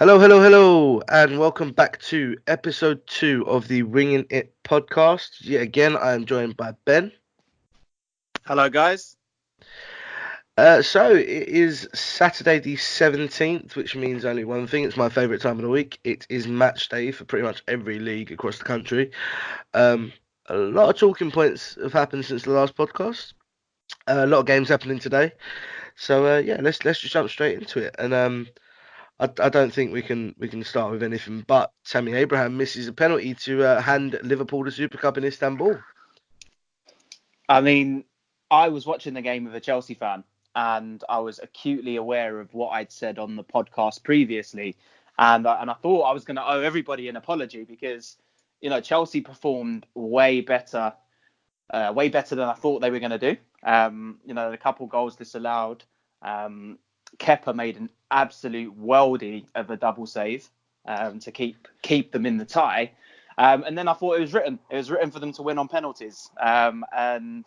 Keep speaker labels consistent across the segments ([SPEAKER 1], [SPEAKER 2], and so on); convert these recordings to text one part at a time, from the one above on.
[SPEAKER 1] Hello, and welcome back to episode 2 of the Wingin It podcast. Yet again, I am joined by Ben.
[SPEAKER 2] Hello, guys.
[SPEAKER 1] So it is Saturday the 17th, which means only one thing. It's my favourite time of the week. It is match day for pretty much every league across the country. Um, a lot of talking points have happened since the last podcast. A lot of games happening today. So yeah, let's just jump straight into it. And I don't think we can start with anything but Tammy Abraham misses a penalty to hand Liverpool the Supercup in Istanbul.
[SPEAKER 2] I mean, I was watching the game with a Chelsea fan, and I was acutely aware of what I'd said on the podcast previously, and I thought I was going to owe everybody an apology because Chelsea performed way better than I thought they were going to do. A couple goals disallowed. Kepa made an absolute worldie of a double save to keep them in the tie. And then I thought it was written. It was written for them to win on penalties. And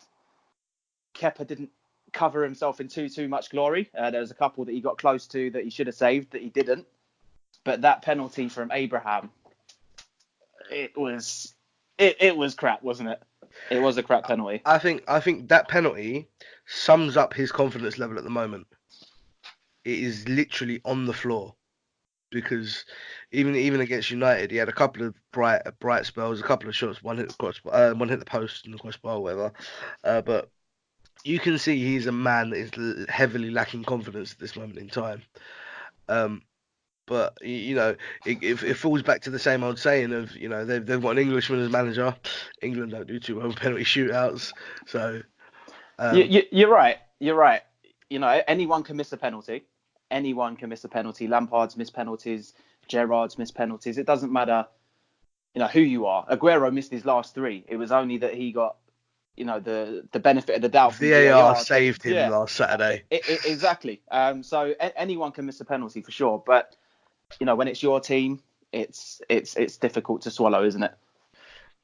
[SPEAKER 2] Kepa didn't cover himself in too much glory. There was a couple that he got close to that he should have saved that he didn't. But that penalty from Abraham, it was crap, wasn't it? It was a crap penalty.
[SPEAKER 1] I think that penalty sums up his confidence level at the moment. It is literally on the floor because even against United, he had a couple of bright spells, a couple of shots, one hit the one hit the post and the crossbar, whatever. But you can see he's a man that is heavily lacking confidence at this moment in time. But it falls back to the same old saying of they've got an Englishman as manager. England don't do too well with penalty shootouts, so
[SPEAKER 2] You're right. You're right. Anyone can miss a penalty. Anyone can miss a penalty. Lampard's missed penalties. Gerrard's missed penalties. It doesn't matter, who you are. Aguero missed his last three. It was only that he got, the benefit of the doubt from
[SPEAKER 1] VAR
[SPEAKER 2] VAR.
[SPEAKER 1] saved him last Saturday.
[SPEAKER 2] Exactly. So anyone can miss a penalty for sure. But when it's your team, it's difficult to swallow, isn't it?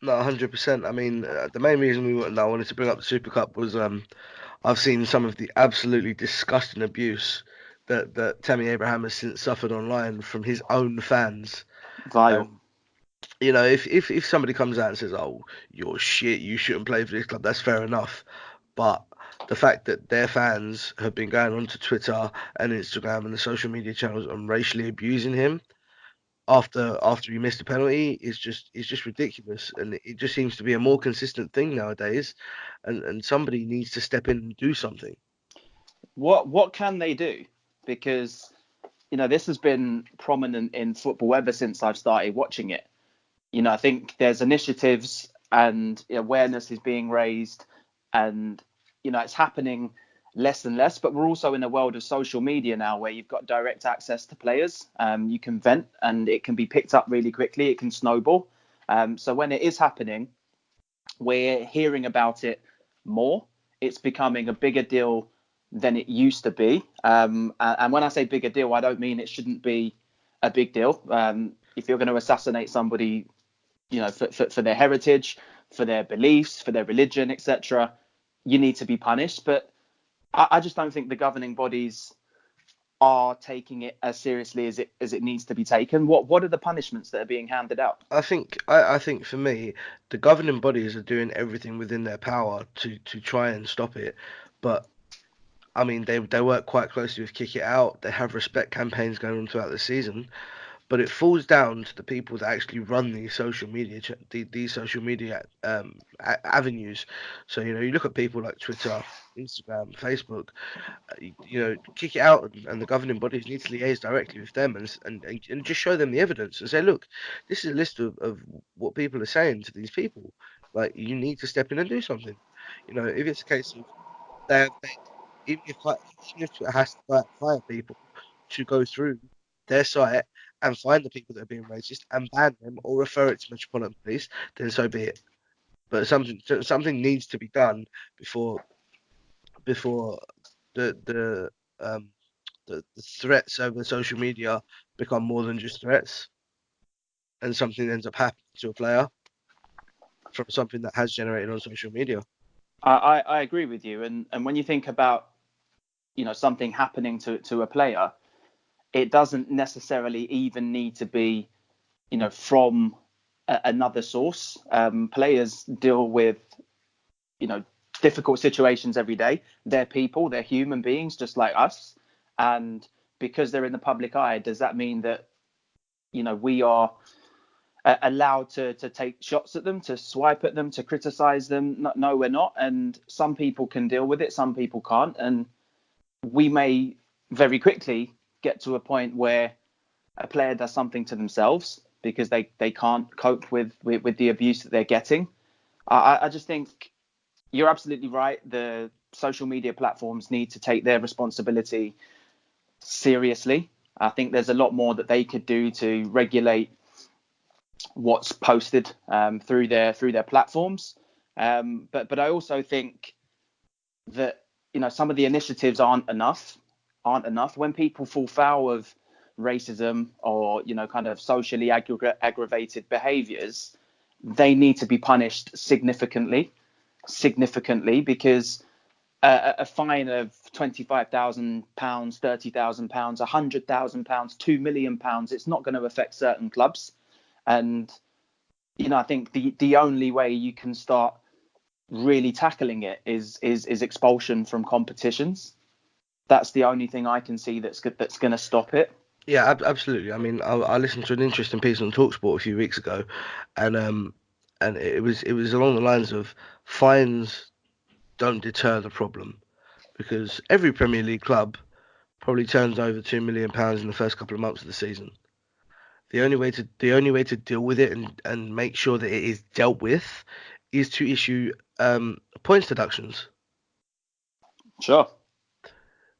[SPEAKER 1] No, 100%. I mean, the main reason I wanted to bring up the Super Cup was I've seen some of the absolutely disgusting abuse that Tammy Abraham has since suffered online from his own fans.
[SPEAKER 2] Vile.
[SPEAKER 1] If somebody comes out and says, "Oh, you're shit, you shouldn't play for this club," that's fair enough. But the fact that their fans have been going onto Twitter and Instagram and the social media channels and racially abusing him after he missed a penalty is just ridiculous, and it just seems to be a more consistent thing nowadays, and somebody needs to step in and do something.
[SPEAKER 2] What can they do? Because this has been prominent in football ever since I've started watching it. I think there's initiatives and awareness is being raised, and it's happening less and less. But we're also in a world of social media now where you've got direct access to players. You can vent and it can be picked up really quickly. It can snowball. So when it is happening, we're hearing about it more. It's becoming a bigger deal than it used to be. And when I say bigger deal, I don't mean it shouldn't be a big deal. If you're going to assassinate somebody, for their heritage, for their beliefs, for their religion, etc., you need to be punished. But I just don't think the governing bodies are taking it as seriously as it needs to be taken. What are the punishments that are being handed out?
[SPEAKER 1] I think for me, the governing bodies are doing everything within their power to try and stop it, but I mean they work quite closely with Kick It Out. They have respect campaigns going on throughout the season. But it falls down to the people that actually run these social media avenues. So you look at people like Twitter, Instagram, Facebook. Kick it out, and the governing bodies need to liaise directly with them and just show them the evidence and say, look, this is a list of what people are saying to these people. Like you need to step in and do something. If it's a case of they even if it has to fire people to go through their site and find the people that are being racist and ban them or refer it to Metropolitan Police, then so be it. But something needs to be done before the the um the threats over social media become more than just threats, and something ends up happening to a player from something that has generated on social media.
[SPEAKER 2] I agree with you. And when you think about something happening to a player, it doesn't necessarily even need to be, from another source. Players deal with, difficult situations every day. They're people, they're human beings just like us. And because they're in the public eye, does that mean that, we are allowed to take shots at them, to swipe at them, to criticize them? No, we're not. And some people can deal with it, some people can't. And we may very quickly get to a point where a player does something to themselves because they can't cope with the abuse that they're getting. I just think you're absolutely right. The social media platforms need to take their responsibility seriously. I think there's a lot more that they could do to regulate what's posted through their platforms. But I also think that some of the initiatives aren't enough. When people fall foul of racism or kind of socially aggravated behaviours, they need to be punished significantly, because a fine of £25,000, £30,000, £100,000, £2 million, it's not going to affect certain clubs. And I think the only way you can start really tackling it is expulsion from competitions. That's the only thing I can see that's going to stop it.
[SPEAKER 1] Yeah, absolutely. I mean, I listened to an interesting piece on Talksport a few weeks ago, and it was along the lines of fines don't deter the problem, because every Premier League club probably turns over £2 million in the first couple of months of the season. The only way to deal with it and make sure that it is dealt with is to issue points deductions.
[SPEAKER 2] Sure.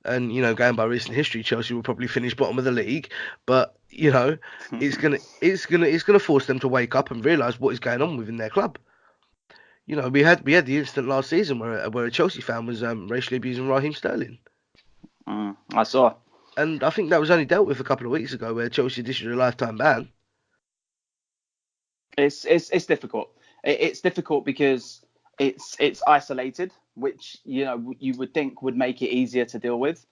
[SPEAKER 1] And going by recent history, Chelsea will probably finish bottom of the league, but it's gonna force them to wake up and realise what is going on within their club. We had the incident last season where a Chelsea fan was racially abusing Raheem Sterling.
[SPEAKER 2] I saw.
[SPEAKER 1] And I think that was only dealt with a couple of weeks ago, where Chelsea issued a lifetime ban.
[SPEAKER 2] It's difficult. It's difficult because it's isolated, which you would think would make it easier to deal with.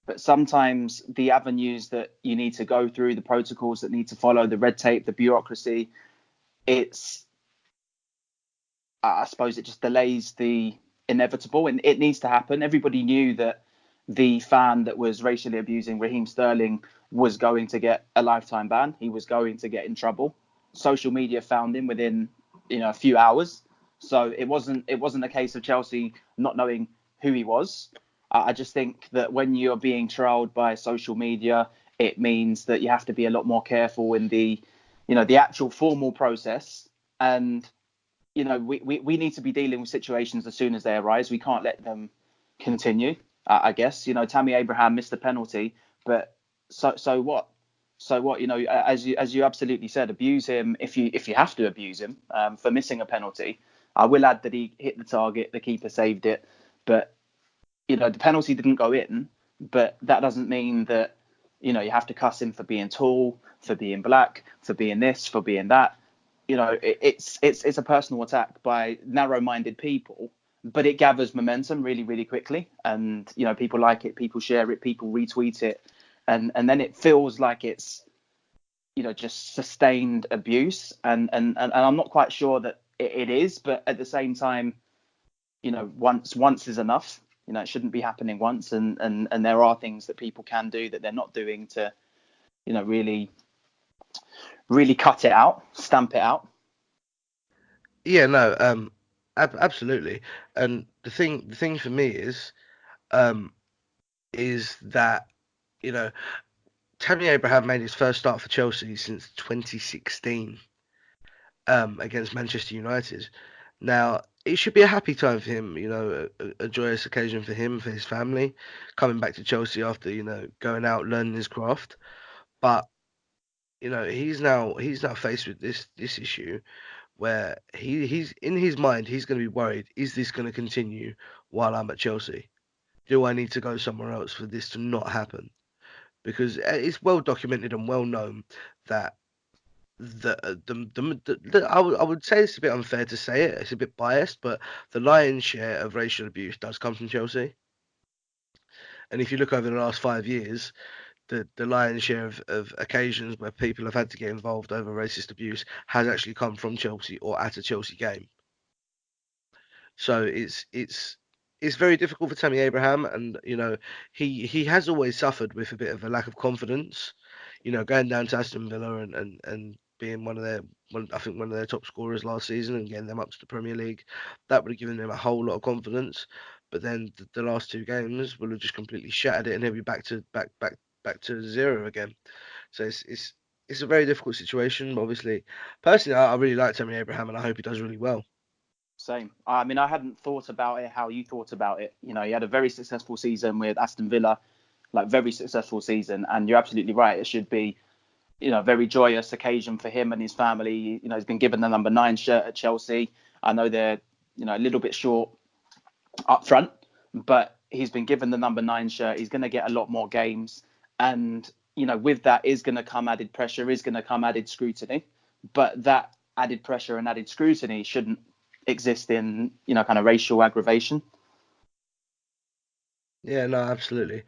[SPEAKER 2] But sometimes the avenues that you need to go through, the protocols that need to follow, the red tape, the bureaucracy, I suppose it just delays the inevitable, and it needs to happen. Everybody knew that the fan that was racially abusing Raheem Sterling was going to get a lifetime ban. He was going to get in trouble. Social media found him within a few hours. So it wasn't a case of Chelsea not knowing who he was. I just think that when you're being trialled by social media, it means that you have to be a lot more careful in the actual formal process. And we need to be dealing with situations as soon as they arise. We can't let them continue. I guess Tammy Abraham missed the penalty, but so what? So what? As you absolutely said, abuse him if you have to abuse him for missing a penalty. I will add that he hit the target, the keeper saved it, but the penalty didn't go in. But that doesn't mean that you have to cuss him for being tall, for being black, for being this, for being that. It's a personal attack by narrow-minded people, but it gathers momentum really, really quickly. And people like it, people share it, people retweet it, and then it feels like it's just sustained abuse. And I'm not quite sure that it is, but at the same time, once is enough. It shouldn't be happening once, and there are things that people can do that they're not doing to really cut it out, stamp it out.
[SPEAKER 1] Yeah, no, absolutely. And the thing for me is that you know Tammy Abraham made his first start for Chelsea since 2016 against Manchester United. Now, it should be a happy time for him, a joyous occasion for him, for his family, coming back to Chelsea after, going out, learning his craft. But, he's now faced with this issue where he's in his mind, he's going to be worried, is this going to continue while I'm at Chelsea? Do I need to go somewhere else for this to not happen? Because it's well documented and well known that I would say it's a bit unfair to say it. It's a bit biased, but the lion's share of racial abuse does come from Chelsea. And if you look over the last 5 years, the lion's share of occasions where people have had to get involved over racist abuse has actually come from Chelsea or at a Chelsea game. So it's very difficult for Tammy Abraham, and he has always suffered with a bit of a lack of confidence. Going down to Aston Villa and being I think one of their top scorers last season and getting them up to the Premier League, that would have given him a whole lot of confidence. But then the last two games will have just completely shattered it, and he'll be back to zero again. So it's a very difficult situation. Obviously, personally, I really like Tammy Abraham, and I hope he does really well.
[SPEAKER 2] Same. I mean, I hadn't thought about it how you thought about it. He had a very successful season with Aston Villa, like very successful season. And you're absolutely right. It should be, a very joyous occasion for him and his family. He's been given the number 9 shirt at Chelsea. I know they're, a little bit short up front, but he's been given the number 9 shirt. He's going to get a lot more games. And, with that is going to come added pressure, is going to come added scrutiny. But that added pressure and added scrutiny shouldn't exist in kind of racial aggravation.
[SPEAKER 1] Yeah, no, absolutely.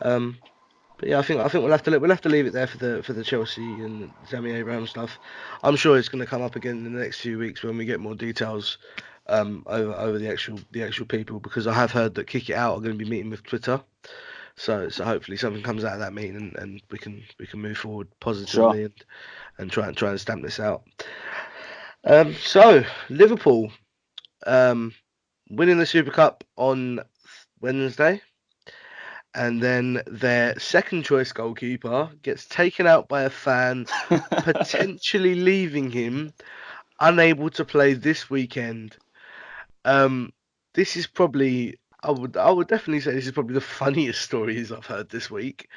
[SPEAKER 1] But yeah, I think we'll have to leave it there for the Chelsea and Tammy Abraham stuff. I'm sure it's going to come up again in the next few weeks when we get more details over the actual people, because I have heard that Kick It Out are going to be meeting with Twitter. So hopefully something comes out of that meeting and we can move forward positively.
[SPEAKER 2] Sure.
[SPEAKER 1] and try and stamp this out. So Liverpool winning the Super Cup on Wednesday, and then their second choice goalkeeper gets taken out by a fan, potentially leaving him unable to play this weekend. This is probably, I would definitely say this is probably the funniest stories I've heard this week.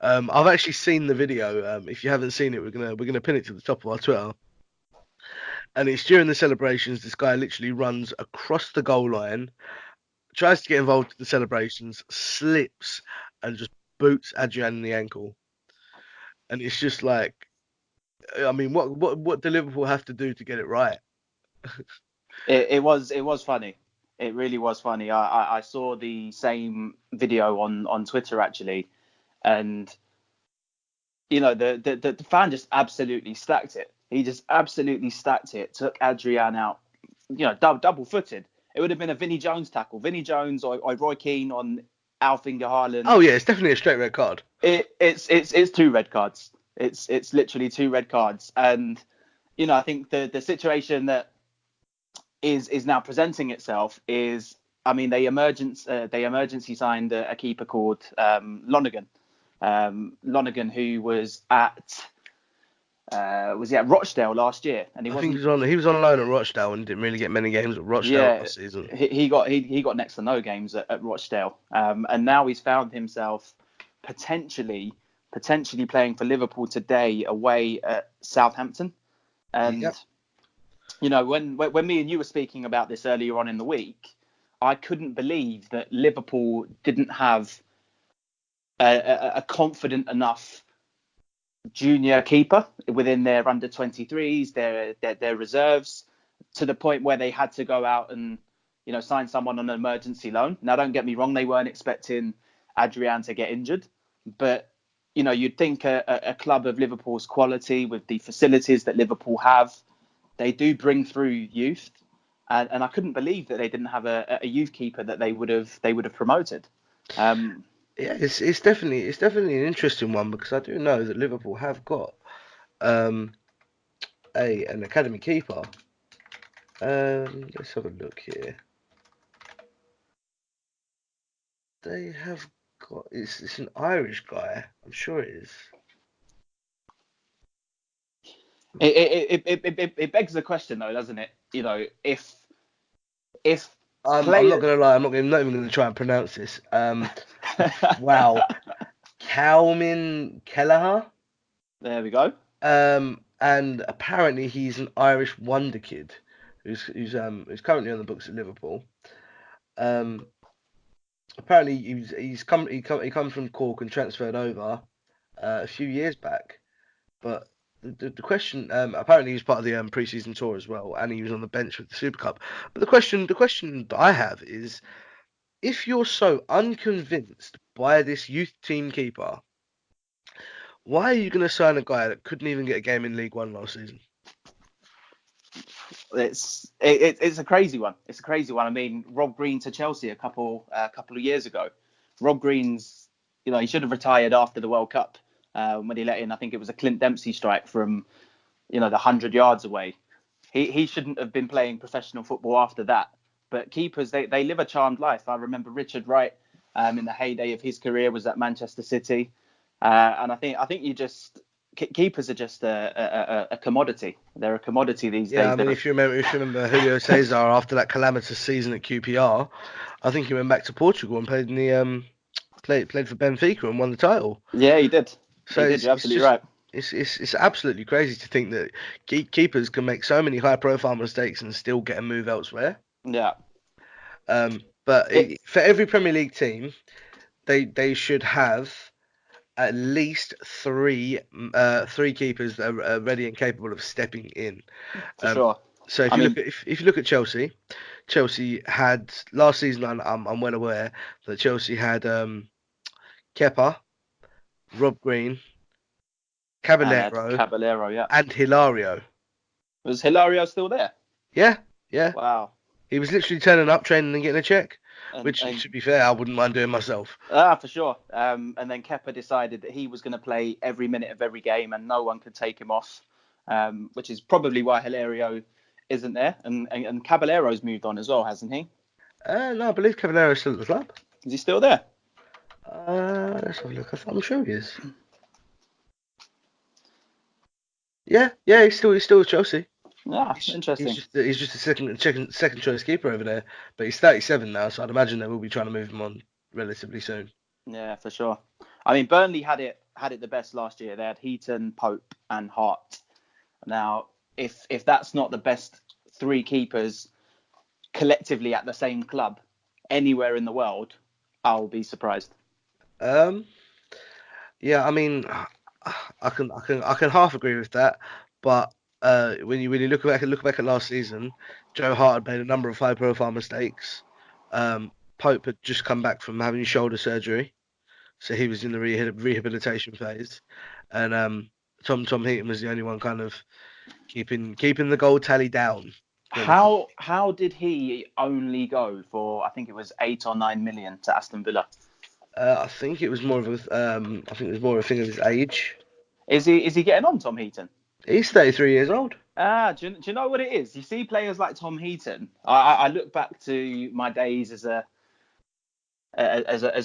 [SPEAKER 1] I've actually seen the video. If you haven't seen it, we're gonna pin it to the top of our Twitter. And it's during the celebrations. This guy literally runs across the goal line, tries to get involved in the celebrations, slips, and just boots Adrian in the ankle. And it's just like, I mean, what do Liverpool have to do to get it right?
[SPEAKER 2] It was funny. It really was funny. I saw the same video on Twitter actually, and the fan just absolutely stacked it. He just absolutely stacked it. Took Adrian out, double footed. It would have been a Vinnie Jones tackle. Vinnie Jones or Roy Keane on Alf-Inge Haaland.
[SPEAKER 1] Oh yeah, it's definitely a straight red card.
[SPEAKER 2] It's 2 red cards. It's literally 2 red cards. And I think the situation that is now presenting itself is, I mean, they emergency signed a keeper called Lonnegan. Lonnegan, who was at Rochdale last year, and
[SPEAKER 1] I think he was on loan at Rochdale and didn't really get many games at Rochdale last season.
[SPEAKER 2] He got next to no games at Rochdale, and now he's found himself potentially playing for Liverpool today away at Southampton. And
[SPEAKER 1] Yep.
[SPEAKER 2] When me and you were speaking about this earlier on in the week, I couldn't believe that Liverpool didn't have a confident enough junior keeper within their under 23s, their reserves, to the point where they had to go out and sign someone on an emergency loan. Now, don't get me wrong, they weren't expecting Adrian to get injured, but you'd think a club of Liverpool's quality, with the facilities that Liverpool have, they do bring through youth, and I couldn't believe that they didn't have a youth keeper that they would have promoted.
[SPEAKER 1] Yeah, it's definitely an interesting one, because I do know that Liverpool have got an academy keeper. Let's have a look here. They have got it's an Irish guy. I'm sure it is.
[SPEAKER 2] It begs the question though, doesn't it? If
[SPEAKER 1] I'm not gonna lie. I'm not even gonna try and pronounce this. Wow, Calvin Kelleher.
[SPEAKER 2] There we go.
[SPEAKER 1] And apparently he's an Irish wonder kid who's currently on the books at Liverpool. Apparently he comes from Cork and transferred over a few years back. But the question, apparently he was part of the pre-season tour as well, and he was on the bench with the Super Cup. But the question that I have is, if you're so unconvinced by this youth team keeper, Why are you going to sign a guy that couldn't even get a game in League One last season?
[SPEAKER 2] It's a crazy one. It's a crazy one. I mean, Rob Green to Chelsea a couple of years ago. Rob Green's, he should have retired after the World Cup when he let in. I think it was a Clint Dempsey strike from, the 100 yards away. He shouldn't have been playing professional football after that. But keepers, they live a charmed life. I remember Richard Wright in the heyday of his career was at Manchester City, and I think keepers are just a commodity. They're a commodity these days.
[SPEAKER 1] Yeah, I mean, if you remember Julio Cesar after that calamitous season at QPR, I think he went back to Portugal and played in the played for Benfica and won the title.
[SPEAKER 2] Yeah, he did.
[SPEAKER 1] So
[SPEAKER 2] You're absolutely right.
[SPEAKER 1] It's absolutely crazy to think that keepers can make so many high profile mistakes and still get a move elsewhere.
[SPEAKER 2] Yeah.
[SPEAKER 1] But for every Premier League team, they should have at least three keepers that are ready and capable of stepping in.
[SPEAKER 2] For sure.
[SPEAKER 1] So if you look at Chelsea had last season. I'm well aware that Chelsea had Kepa, Rob Green,
[SPEAKER 2] Caballero, yeah.
[SPEAKER 1] and Hilario.
[SPEAKER 2] Was Hilario still there?
[SPEAKER 1] Yeah.
[SPEAKER 2] Wow.
[SPEAKER 1] He was literally turning up, training and getting a check, which, to be fair, I wouldn't mind doing myself.
[SPEAKER 2] For sure. And then Kepa decided that he was going to play every minute of every game and no one could take him off, which is probably why Hilario isn't there. And Caballero's moved on as well, hasn't he?
[SPEAKER 1] No, I believe Caballero's still at the club.
[SPEAKER 2] Is he still there?
[SPEAKER 1] Let's have a look. I'm sure he is. Yeah, he's still with Chelsea.
[SPEAKER 2] Yeah, interesting.
[SPEAKER 1] He's just a second choice keeper over there, but he's 37 now, so I'd imagine they will be trying to move him on relatively soon.
[SPEAKER 2] Yeah, for sure. I mean, Burnley had it the best last year. They had Heaton, Pope, and Hart. Now, if that's not the best three keepers collectively at the same club anywhere in the world, I'll be surprised.
[SPEAKER 1] Yeah, I mean, I can half agree with that, but when you look back at last season, Joe Hart had made a number of high profile mistakes. Pope had just come back from having shoulder surgery, so he was in the rehabilitation phase, and Tom Heaton was the only one kind of keeping the goal tally down.
[SPEAKER 2] How did he only go for, I think it was 8 or 9 million to Aston Villa?
[SPEAKER 1] I think it was more of a thing of his age.
[SPEAKER 2] Is he getting on, Tom Heaton?
[SPEAKER 1] He's 33 years old.
[SPEAKER 2] Do you know what it is? You see players like Tom Heaton. I look back to my days as a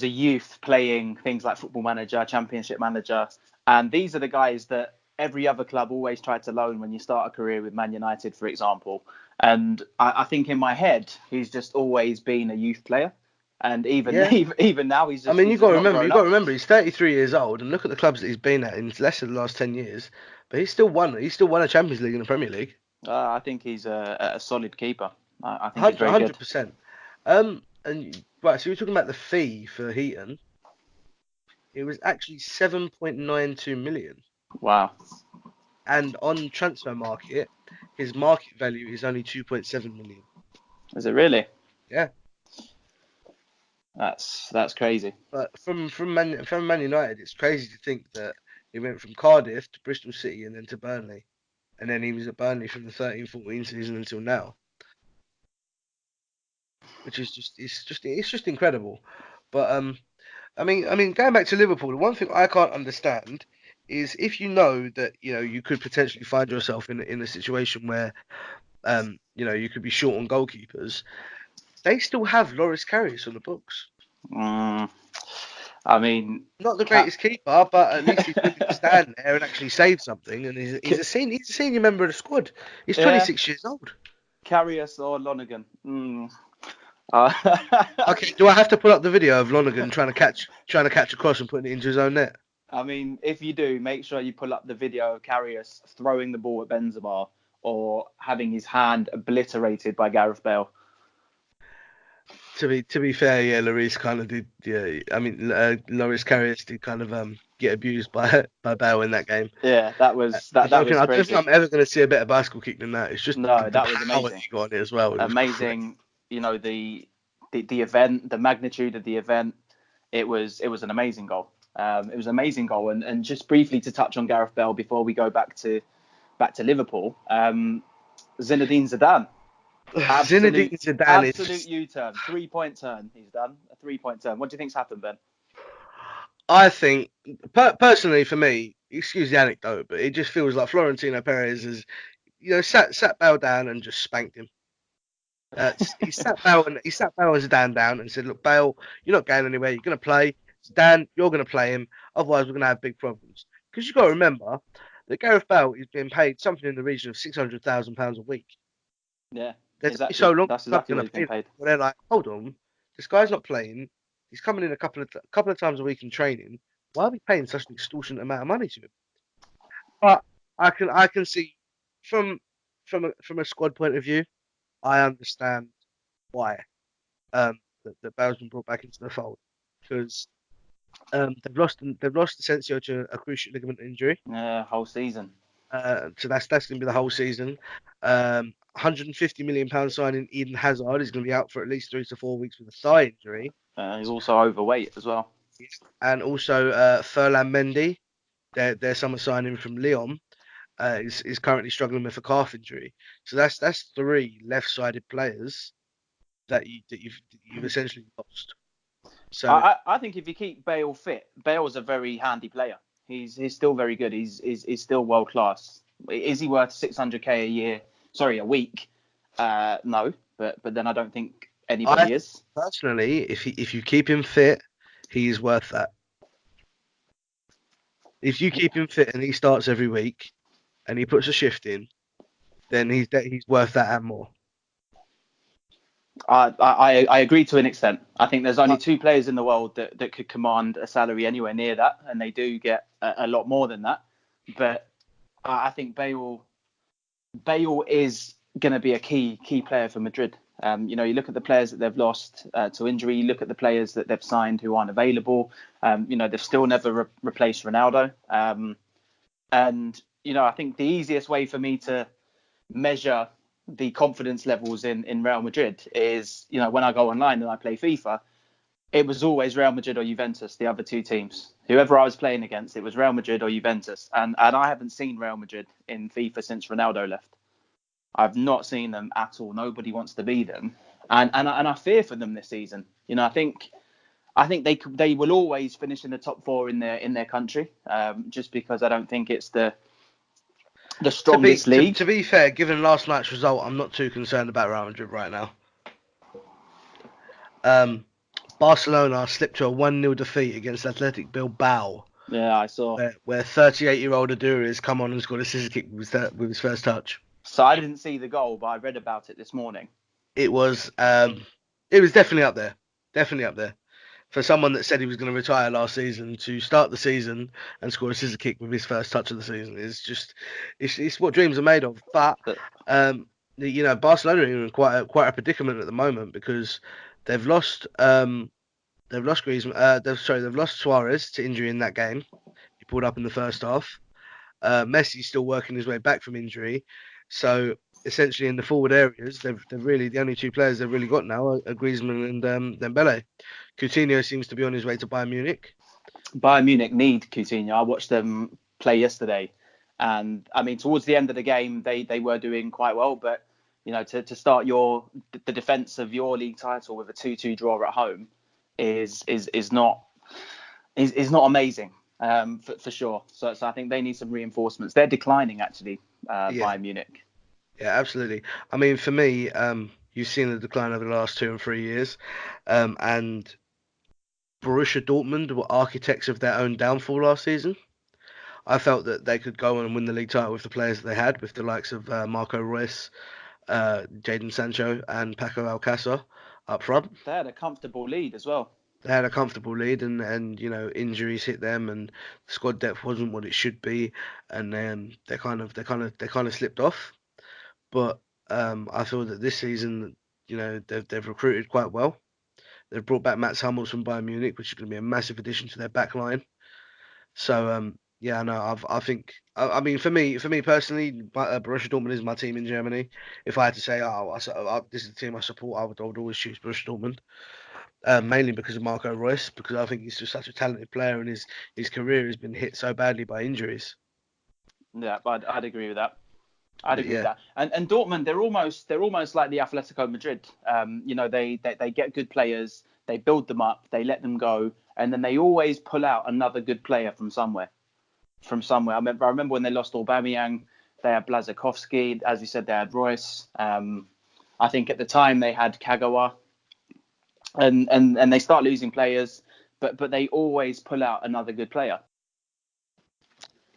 [SPEAKER 2] youth playing things like Football Manager, Championship Manager, and these are the guys that every other club always tried to loan when you start a career with Man United, for example. And I think in my head, he's just always been a youth player. And even now, he's just.
[SPEAKER 1] I mean, you've got to remember, he's 33 years old, and look at the clubs that he's been at in less than the last 10 years. But he's still won a Champions League and a Premier League.
[SPEAKER 2] I think he's a solid keeper. I think he's very
[SPEAKER 1] 100%. And right, so we're talking about the fee for Heaton. It was actually 7.92 million.
[SPEAKER 2] Wow.
[SPEAKER 1] And on transfer market, his market value is only 2.7 million.
[SPEAKER 2] Is it really?
[SPEAKER 1] Yeah.
[SPEAKER 2] That's crazy.
[SPEAKER 1] But from Man United, it's crazy to think that he went from Cardiff to Bristol City and then to Burnley, and then he was at Burnley from the 13-14 season until now, which is just incredible. But I mean, going back to Liverpool, the one thing I can't understand is if you know that you could potentially find yourself in a situation where you could be short on goalkeepers. They still have Loris Karius on the books.
[SPEAKER 2] I mean,
[SPEAKER 1] not the greatest keeper, but at least he's willing to stand there and actually save something. And he's a senior member of the squad. He's 26 years old.
[SPEAKER 2] Karius or Lonnegan?
[SPEAKER 1] Okay, do I have to put up the video of Lonnegan trying to catch a cross and putting it into his own net?
[SPEAKER 2] I mean, if you do, make sure you pull up the video of Karius throwing the ball at Benzema or having his hand obliterated by Gareth Bale.
[SPEAKER 1] To be fair, yeah, Loris kind of did. Yeah, I mean, Loris Karius did kind of get abused by Bale in that game.
[SPEAKER 2] Yeah, that was crazy.
[SPEAKER 1] I don't think I'm ever going to see a better bicycle kick than that. It's just
[SPEAKER 2] that was amazing.
[SPEAKER 1] He got on it as well.
[SPEAKER 2] Amazing, the event, the magnitude of the event. It was an amazing goal. It was an amazing goal. And just briefly to touch on Gareth Bale before we go back to Liverpool, Zinedine Zidane.
[SPEAKER 1] Zinedine Zidane
[SPEAKER 2] Absolute
[SPEAKER 1] is.
[SPEAKER 2] U-turn, 3-point turn. He's done a 3-point turn. What do you think's happened, Ben?
[SPEAKER 1] I think, personally, for me, excuse the anecdote, but it just feels like Florentino Perez has, sat Bale down and just spanked him. He sat Bale and Zidane down and said, "Look, Bale, you're not going anywhere. You're going to play. Zidane, you're going to play him. Otherwise, we're going to have big problems." Because you've got to remember that Gareth Bale is being paid something in the region of £600,000 a week.
[SPEAKER 2] Yeah,
[SPEAKER 1] There's only so
[SPEAKER 2] exactly.
[SPEAKER 1] long
[SPEAKER 2] That's
[SPEAKER 1] the club's
[SPEAKER 2] exactly what
[SPEAKER 1] going to
[SPEAKER 2] he's
[SPEAKER 1] pay
[SPEAKER 2] been
[SPEAKER 1] him.
[SPEAKER 2] paid.
[SPEAKER 1] But they're like, hold on, this guy's not playing. He's coming in a couple of times a week in training. Why are we paying such an extortionate amount of money to him? But I can see from a squad point of view, I understand why that Bale's been brought back into the fold because they've lost Asensio to a cruciate ligament injury.
[SPEAKER 2] Whole season.
[SPEAKER 1] So that's going to be the whole season. £150 million signing Eden Hazard is going to be out for at least 3 to 4 weeks with a thigh injury.
[SPEAKER 2] He's also overweight as well.
[SPEAKER 1] And also Ferland Mendy, their summer signing from Lyon, is currently struggling with a calf injury. So that's 3 left-sided players that you've essentially lost. So
[SPEAKER 2] I think if you keep Bale fit, Bale's a very handy player. He's still very good. He's still world class. Is he worth 600k a year? Sorry, a week? No, but then I don't think anybody is.
[SPEAKER 1] Personally, if you keep him fit, he is worth that. If you keep him fit and he starts every week and he puts a shift in, then he's worth that and more.
[SPEAKER 2] I agree to an extent. I think there's only 2 players in the world that could command a salary anywhere near that, and they do get a lot more than that. But I think Bale is going to be a key player for Madrid. You look at the players that they've lost to injury. You look at the players that they've signed who aren't available. They've still never replaced Ronaldo. And I think the easiest way for me to measure the confidence levels in Real Madrid is, when I go online and I play FIFA, it was always Real Madrid or Juventus, the other 2 teams. Whoever I was playing against, it was Real Madrid or Juventus. And I haven't seen Real Madrid in FIFA since Ronaldo left. I've not seen them at all. Nobody wants to be them. And I fear for them this season. I think they will always finish in the top 4 in their country, just because I don't think it's the strongest league.
[SPEAKER 1] To be fair, given last night's result, I'm not too concerned about Real Madrid right now. Barcelona slipped to a 1-0 defeat against Athletic Bilbao.
[SPEAKER 2] Yeah, I saw.
[SPEAKER 1] Where 38-year-old Dier has come on and scored a scissor kick with his first touch.
[SPEAKER 2] So I didn't see the goal, but I read about it this morning.
[SPEAKER 1] It was definitely up there. Definitely up there. For someone that said he was going to retire last season, to start the season and score a scissor kick with his first touch of the season is just it's what dreams are made of. But Barcelona are in quite a predicament at the moment because they've lost Griezmann. They've lost Suarez to injury in that game. He pulled up in the first half. Messi's still working his way back from injury. So essentially, in the forward areas, they've really the only 2 players they've really got now are Griezmann and Dembele. Coutinho seems to be on his way to Bayern Munich.
[SPEAKER 2] Bayern Munich need Coutinho. I watched them play yesterday, and I mean, towards the end of the game, they were doing quite well. But to start the defense of your league title with a 2-2 draw at home is not amazing. For sure. So I think they need some reinforcements. They're declining, actually, Bayern Munich.
[SPEAKER 1] Yeah, absolutely. I mean, for me, you've seen the decline over the last 2 and 3 years. And Borussia Dortmund were architects of their own downfall last season. I felt that they could go and win the league title with the players that they had, with the likes of Marco Reus, Jadon Sancho, and Paco Alcácer up front.
[SPEAKER 2] They had a comfortable lead as well.
[SPEAKER 1] They had a comfortable lead, and injuries hit them, and squad depth wasn't what it should be, and then they kind of slipped off. But I feel that this season, they've recruited quite well. They've brought back Mats Hummels from Bayern Munich, which is going to be a massive addition to their back line. So I think I mean for me personally, Borussia Dortmund is my team in Germany. If I had to say, this is the team I support, I would always choose Borussia Dortmund. mainly because of Marco Reus, because I think he's just such a talented player, and his career has been hit so badly by injuries.
[SPEAKER 2] Yeah, I'd agree with that. I'd
[SPEAKER 1] But
[SPEAKER 2] agree with
[SPEAKER 1] yeah,
[SPEAKER 2] that. And Dortmund, they're almost like the Atletico Madrid. They get good players, they build them up, they let them go, and then they always pull out another good player from somewhere. I remember when they lost Aubameyang, they had Blazikowski. As you said, they had Royce. I think at the time they had Kagawa, and they start losing players, but they always pull out another good player.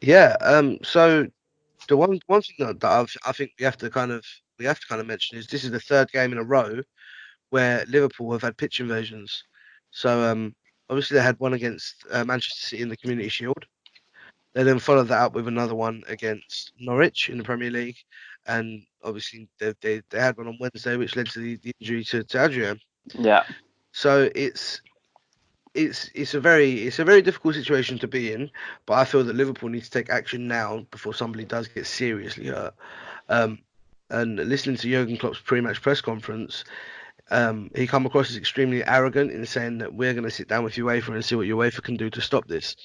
[SPEAKER 1] yeah. So the one thing that I think we have to kind of mention is this is the third game in a row where Liverpool have had pitch invasions. So obviously they had one against Manchester City in the Community Shield. They then followed that up with another one against Norwich in the Premier League, and obviously they had one on Wednesday, which led to the injury to Adrian.
[SPEAKER 2] Yeah,
[SPEAKER 1] So it's a very difficult situation to be in, but I feel that Liverpool need to take action now before somebody does get seriously hurt. Um, and listening to Jurgen Klopp's pre-match press conference, he come across as extremely arrogant in saying that we're going to sit down with UEFA and see what UEFA can do to stop this.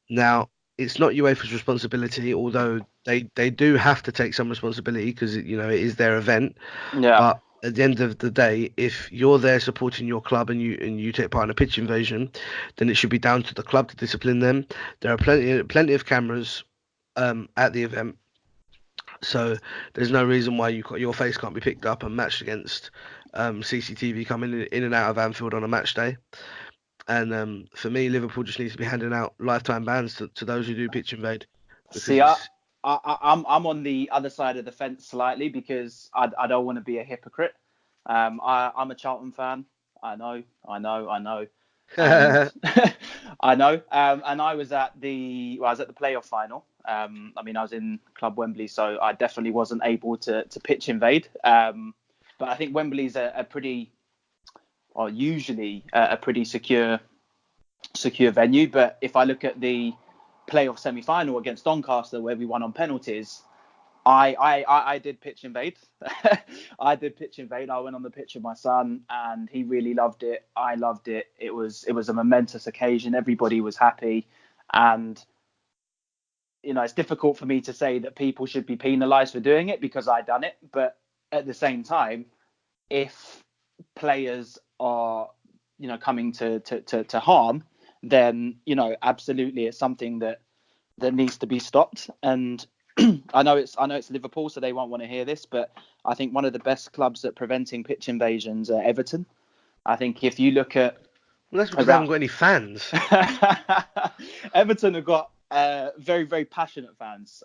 [SPEAKER 1] Now, it's not UEFA's responsibility, although they do have to take some responsibility because it is their event.
[SPEAKER 2] yeah.
[SPEAKER 1] But at the end of the day, if you're there supporting your club and you take part in a pitch invasion, then it should be down to the club to discipline them. There are plenty of cameras at the event, so there's no reason why your face can't be picked up and matched against CCTV coming in and out of Anfield on a match day. And for me, Liverpool just needs to be handing out lifetime bans to those who do pitch invade because
[SPEAKER 2] See, I'm on the other side of the fence slightly because I don't want to be a hypocrite. I'm a Charlton fan. I know, and
[SPEAKER 1] it's.
[SPEAKER 2] I know. And I was at the playoff final. I mean, I was in Club Wembley, so I definitely wasn't able to pitch invade. But I think Wembley's a pretty, or usually a pretty secure venue. But if I look at the playoff semi-final against Doncaster, where we won on penalties, I did pitch invade. I did pitch invade. I went on the pitch with my son, and he really loved it. I loved it. It was a momentous occasion. Everybody was happy, and it's difficult for me to say that people should be penalised for doing it because I done it. But at the same time, if players are coming to harm, then absolutely it's something that needs to be stopped. And I know it's Liverpool, so they won't want to hear this, but I think one of the best clubs at preventing pitch invasions are Everton. I think if you look at
[SPEAKER 1] Well, that's because they
[SPEAKER 2] around
[SPEAKER 1] haven't got any fans.
[SPEAKER 2] Everton have got very, very passionate fans.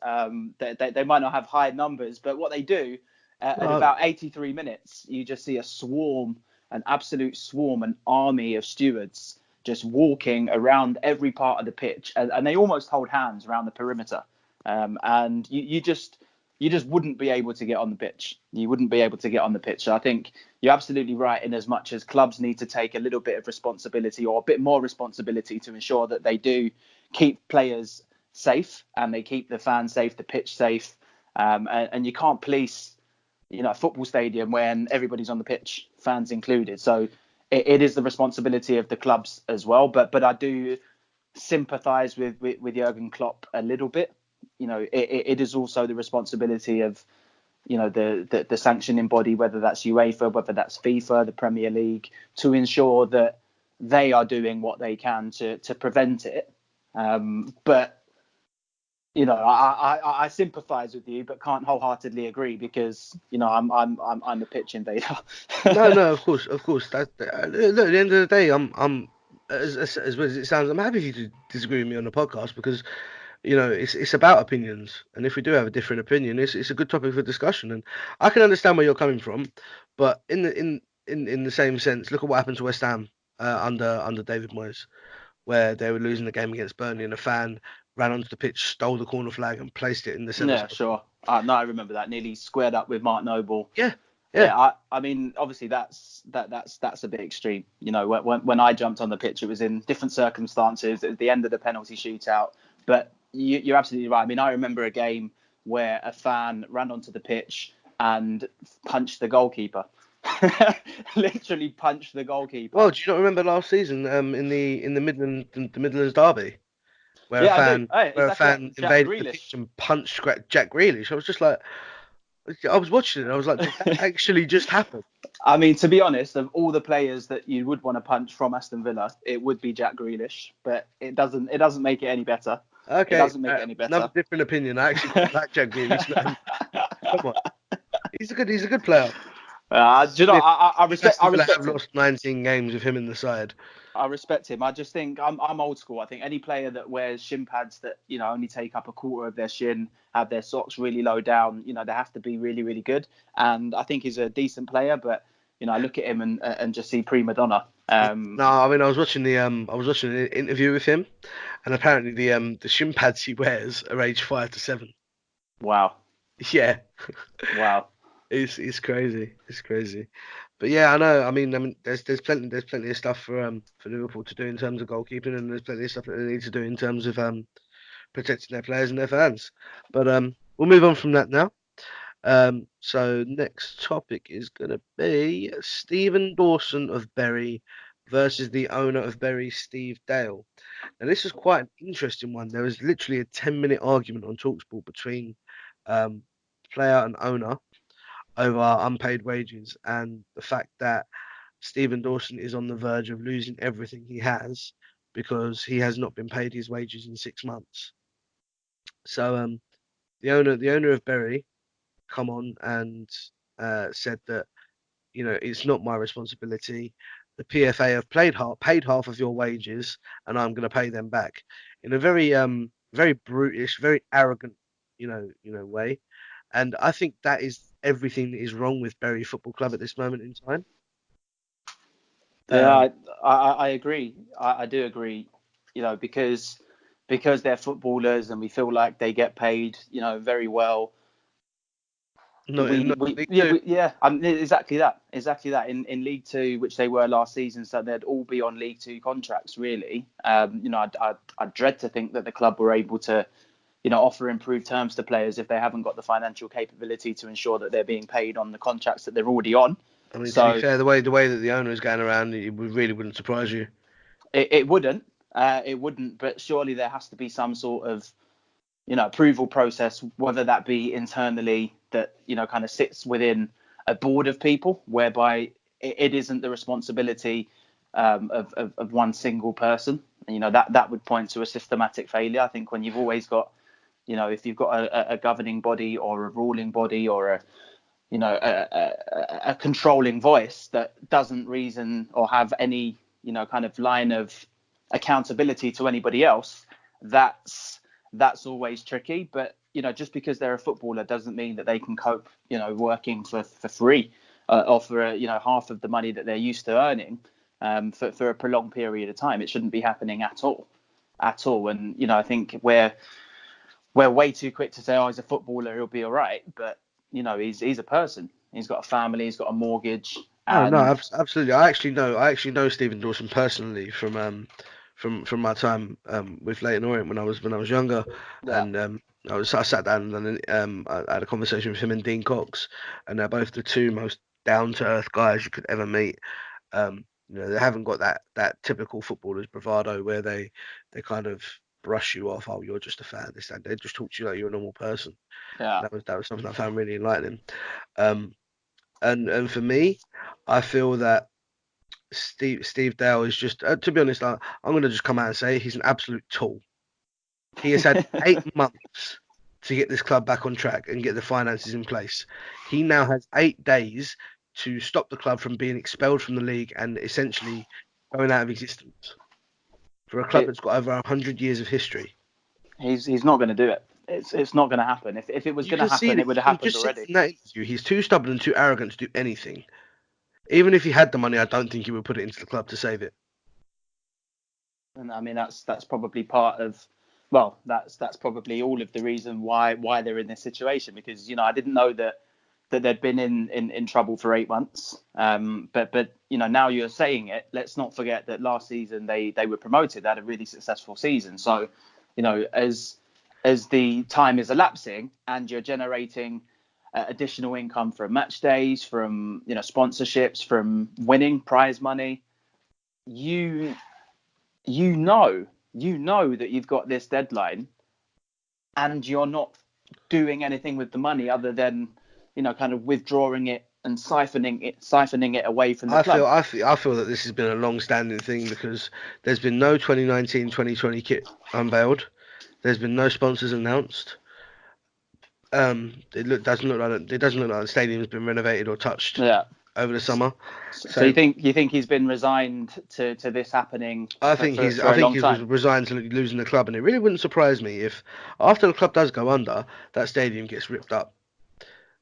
[SPEAKER 2] They might not have high numbers, but what they do at
[SPEAKER 1] Well,
[SPEAKER 2] about 83 minutes, you just see an absolute swarm, an army of stewards just walking around every part of the pitch, and they almost hold hands around the perimeter. And you just wouldn't be able to get on the pitch. You wouldn't be able to get on the pitch. So I think you're absolutely right in as much as clubs need to take a little bit of responsibility or a bit more responsibility to ensure that they do keep players safe and they keep the fans safe, the pitch safe. And you can't police, a football stadium when everybody's on the pitch, fans included. So it is the responsibility of the clubs as well. But I do sympathise with Jurgen Klopp a little bit. It is also the responsibility of the sanctioning body, whether that's UEFA, whether that's FIFA, the Premier League, to ensure that they are doing what they can to prevent it. But I sympathise with you, but can't wholeheartedly agree because I'm a pitch invader.
[SPEAKER 1] no, of course. Look, at the end of the day, I'm as well as it sounds, I'm happy for you to disagree with me on the podcast because it's about opinions, and if we do have a different opinion, it's a good topic for discussion, and I can understand where you're coming from, but in the same sense, look at what happened to West Ham under David Moyes, where they were losing the game against Burnley, and a fan ran onto the pitch, stole the corner flag, and placed it in the centre
[SPEAKER 2] Yeah,
[SPEAKER 1] circle.
[SPEAKER 2] sure. No, I remember that. Nearly squared up with Mark Noble.
[SPEAKER 1] Yeah, yeah.
[SPEAKER 2] Yeah, I mean, obviously that's a bit extreme. When I jumped on the pitch, it was in different circumstances. It was the end of the penalty shootout. But you're absolutely right. I mean, I remember a game where a fan ran onto the pitch and punched the goalkeeper. literally punched the goalkeeper.
[SPEAKER 1] Well, do you not remember last season in the Midlands derby where
[SPEAKER 2] Yeah, I do. Hey,
[SPEAKER 1] a
[SPEAKER 2] exactly that.
[SPEAKER 1] fan
[SPEAKER 2] Jack
[SPEAKER 1] invaded the pitch
[SPEAKER 2] Grealish.
[SPEAKER 1] and punched Jack Grealish? I was just like, I was watching it. I was like, did that actually just happen?
[SPEAKER 2] I mean, to be honest, of all the players that you would want to punch from Aston Villa, it would be Jack Grealish, but it doesn't. It doesn't make it any better. It
[SPEAKER 1] Okay,
[SPEAKER 2] doesn't make it any
[SPEAKER 1] another
[SPEAKER 2] better.
[SPEAKER 1] different opinion. I actually quite like Jack Grealish, man. Come on, he's a good player.
[SPEAKER 2] Do you know?
[SPEAKER 1] If
[SPEAKER 2] I respect. I
[SPEAKER 1] Aston Villa have
[SPEAKER 2] respect him.
[SPEAKER 1] lost 19 games with him in the side.
[SPEAKER 2] I respect him. I just think I'm old school. I think any player that wears shin pads that only take up a quarter of their shin, have their socks really low down, they have to be really really good. And I think he's a decent player, but I look at him and just see prima donna.
[SPEAKER 1] No, I mean I was watching an interview with him, and apparently the shin pads he wears are age 5 to 7.
[SPEAKER 2] Wow,
[SPEAKER 1] Yeah,
[SPEAKER 2] wow.
[SPEAKER 1] it's crazy. It's crazy. But yeah, I know. I mean, there's plenty of stuff for Liverpool to do in terms of goalkeeping, and there's plenty of stuff that they need to do in terms of protecting their players and their fans. But we'll move on from that now. So next topic is gonna be Stephen Dawson of Bury versus the owner of Bury, Steve Dale. Now this is quite an interesting one. There was literally a 10-minute argument on Talksport between um, player and owner over unpaid wages and the fact that Stephen Dawson is on the verge of losing everything he has because he has not been paid his wages in 6 months. So the owner of Bury come on and said that it's not my responsibility. The PFA have paid half of your wages, and I'm going to pay them back in a very brutish, very arrogant, way. And I think that is everything that is wrong with Bury Football Club at this moment in time.
[SPEAKER 2] Yeah,
[SPEAKER 1] Um,
[SPEAKER 2] I agree. I do agree. Because they're footballers and we feel like they get paid, very well.
[SPEAKER 1] not in not League
[SPEAKER 2] Yeah,
[SPEAKER 1] Two.
[SPEAKER 2] exactly that. Exactly that. In League Two, which they were last season, so they'd all be on League Two contracts, really. I dread to think that the club were able to, offer improved terms to players if they haven't got the financial capability to ensure that they're being paid on the contracts that they're already on.
[SPEAKER 1] I mean, to be
[SPEAKER 2] So
[SPEAKER 1] fair, the way that the owner is going around, really wouldn't surprise you.
[SPEAKER 2] it wouldn't. It wouldn't, but surely there has to be some sort of approval process, whether that be internally that kind of sits within a board of people, whereby it isn't the responsibility of one single person. And, that would point to a systematic failure. I think when you've always got, if you've got a governing body or a ruling body or a controlling voice that doesn't reason or have any kind of line of accountability to anybody else, that's always tricky. But just because they're a footballer doesn't mean that they can cope working for free or for half of the money that they're used to earning for a prolonged period of time. It shouldn't be happening at all. And I think we're way too quick to say, oh, he's a footballer, he'll be all right. But he's a person. He's got a family. He's got a mortgage.
[SPEAKER 1] Oh no,
[SPEAKER 2] And
[SPEAKER 1] absolutely. I actually know Stephen Dawson personally from my time with Leighton Orient when I was younger,
[SPEAKER 2] yeah,
[SPEAKER 1] and I sat down and then I had a conversation with him and Dean Cox, and they're both the two most down to earth guys you could ever meet. They haven't got that typical footballer's bravado where they kind of brush you off. Oh, you're just a fan. This that. They just talk to you like you're a normal person.
[SPEAKER 2] yeah.
[SPEAKER 1] That was something I found really enlightening. Um, and for me, I feel that Steve Dale is just to be honest, I'm going to just come out and say he's an absolute tool. He has had 8 months to get this club back on track and get the finances in place. He now has 8 days to stop the club from being expelled from the league and essentially going out of existence for a club
[SPEAKER 2] It,
[SPEAKER 1] that's got over 100 years of history.
[SPEAKER 2] he's not going to do it. It's not going to happen. If it was
[SPEAKER 1] You
[SPEAKER 2] going to
[SPEAKER 1] can see
[SPEAKER 2] happen,
[SPEAKER 1] that
[SPEAKER 2] it would have
[SPEAKER 1] you
[SPEAKER 2] happened
[SPEAKER 1] just see
[SPEAKER 2] already.
[SPEAKER 1] in that interview, he's too stubborn and too arrogant to do anything. Even if he had the money, I don't think he would put it into the club to save it.
[SPEAKER 2] And I mean that's probably part of, well, that's probably all of the reason why they're in this situation, because I didn't know that they'd been in trouble for 8 months. But now you're saying it. Let's not forget that last season they were promoted. They had a really successful season. So as the time is elapsing and you're generating additional income from match days, from sponsorships, from winning prize money. You know that you've got this deadline, and you're not doing anything with the money other than kind of withdrawing it and siphoning it away from the club.
[SPEAKER 1] I feel that this has been a long-standing thing because there's been no 2019-2020 kit unveiled. There's been no sponsors announced. It doesn't look like the stadium's been renovated or touched over the summer.
[SPEAKER 2] So you think he's been resigned to this happening?
[SPEAKER 1] I think he's resigned to losing the club, and it really wouldn't surprise me if after the club does go under, that stadium gets ripped up,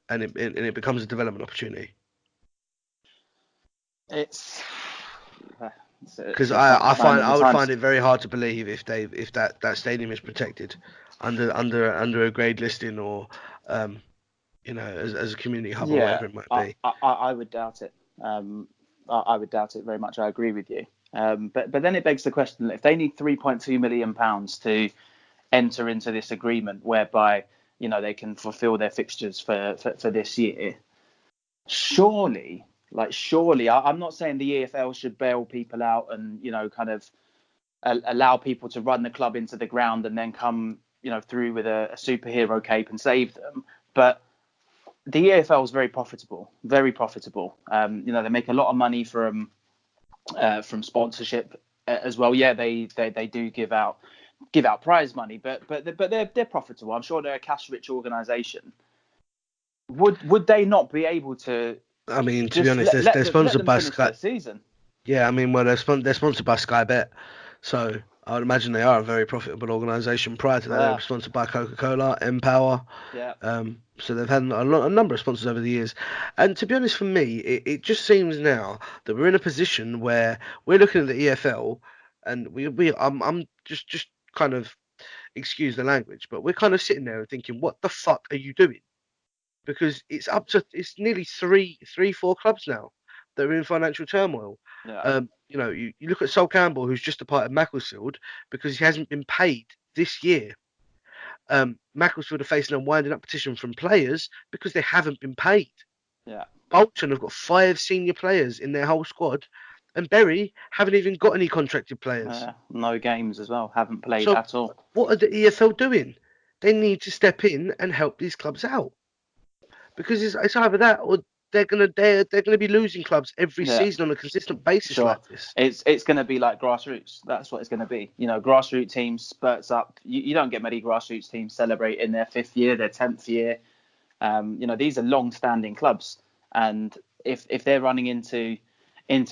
[SPEAKER 1] and it becomes a development opportunity. Because I would find it very hard to believe if that stadium is protected under a grade listing or as a community hub or whatever it might be.
[SPEAKER 2] I would doubt it. I would doubt it very much. I agree with you. But then it begs the question: if they need £3.2 million to enter into this agreement, whereby they can fulfil their fixtures for this year, surely, I'm not saying the EFL should bail people out and kind of allow people to run the club into the ground and then come through with a superhero cape and save them, but the EFL is very profitable. They make a lot of money from sponsorship as well. Yeah, they do give out prize money, but they're profitable. I'm sure they're a cash-rich organisation. Would they not be able to?
[SPEAKER 1] I mean, to be honest, they're sponsored by Sky.
[SPEAKER 2] Season.
[SPEAKER 1] Yeah, I mean, well, they're sponsored by Sky Bet, so I would imagine they are a very profitable organisation. Prior to that, they were sponsored by Coca-Cola, Empower.
[SPEAKER 2] Yeah.
[SPEAKER 1] So they've had a number of sponsors over the years. And to be honest, for me, it just seems now that we're in a position where we're looking at the EFL, and I'm just kind of, excuse the language, but we're kind of sitting there and thinking, what the fuck are you doing? Because it's nearly four clubs now that are in financial turmoil.
[SPEAKER 2] Yeah.
[SPEAKER 1] You look at Sal Campbell, who's just departed Macclesfield because he hasn't been paid this year. Macclesfield are facing a winding up petition from players because they haven't been paid.
[SPEAKER 2] Yeah.
[SPEAKER 1] Bolton have got 5 senior players in their whole squad, and Bury haven't even got any contracted players.
[SPEAKER 2] No games as well, haven't played at all.
[SPEAKER 1] What are the EFL doing? They need to step in and help these clubs out, because it's either that or they're gonna be losing clubs every season on a consistent basis like this.
[SPEAKER 2] It's gonna be like grassroots. That's what it's gonna be. Grassroots teams spurts up. You don't get many grassroots teams celebrating their 5th year, their 10th year. These are long-standing clubs, and if they're running into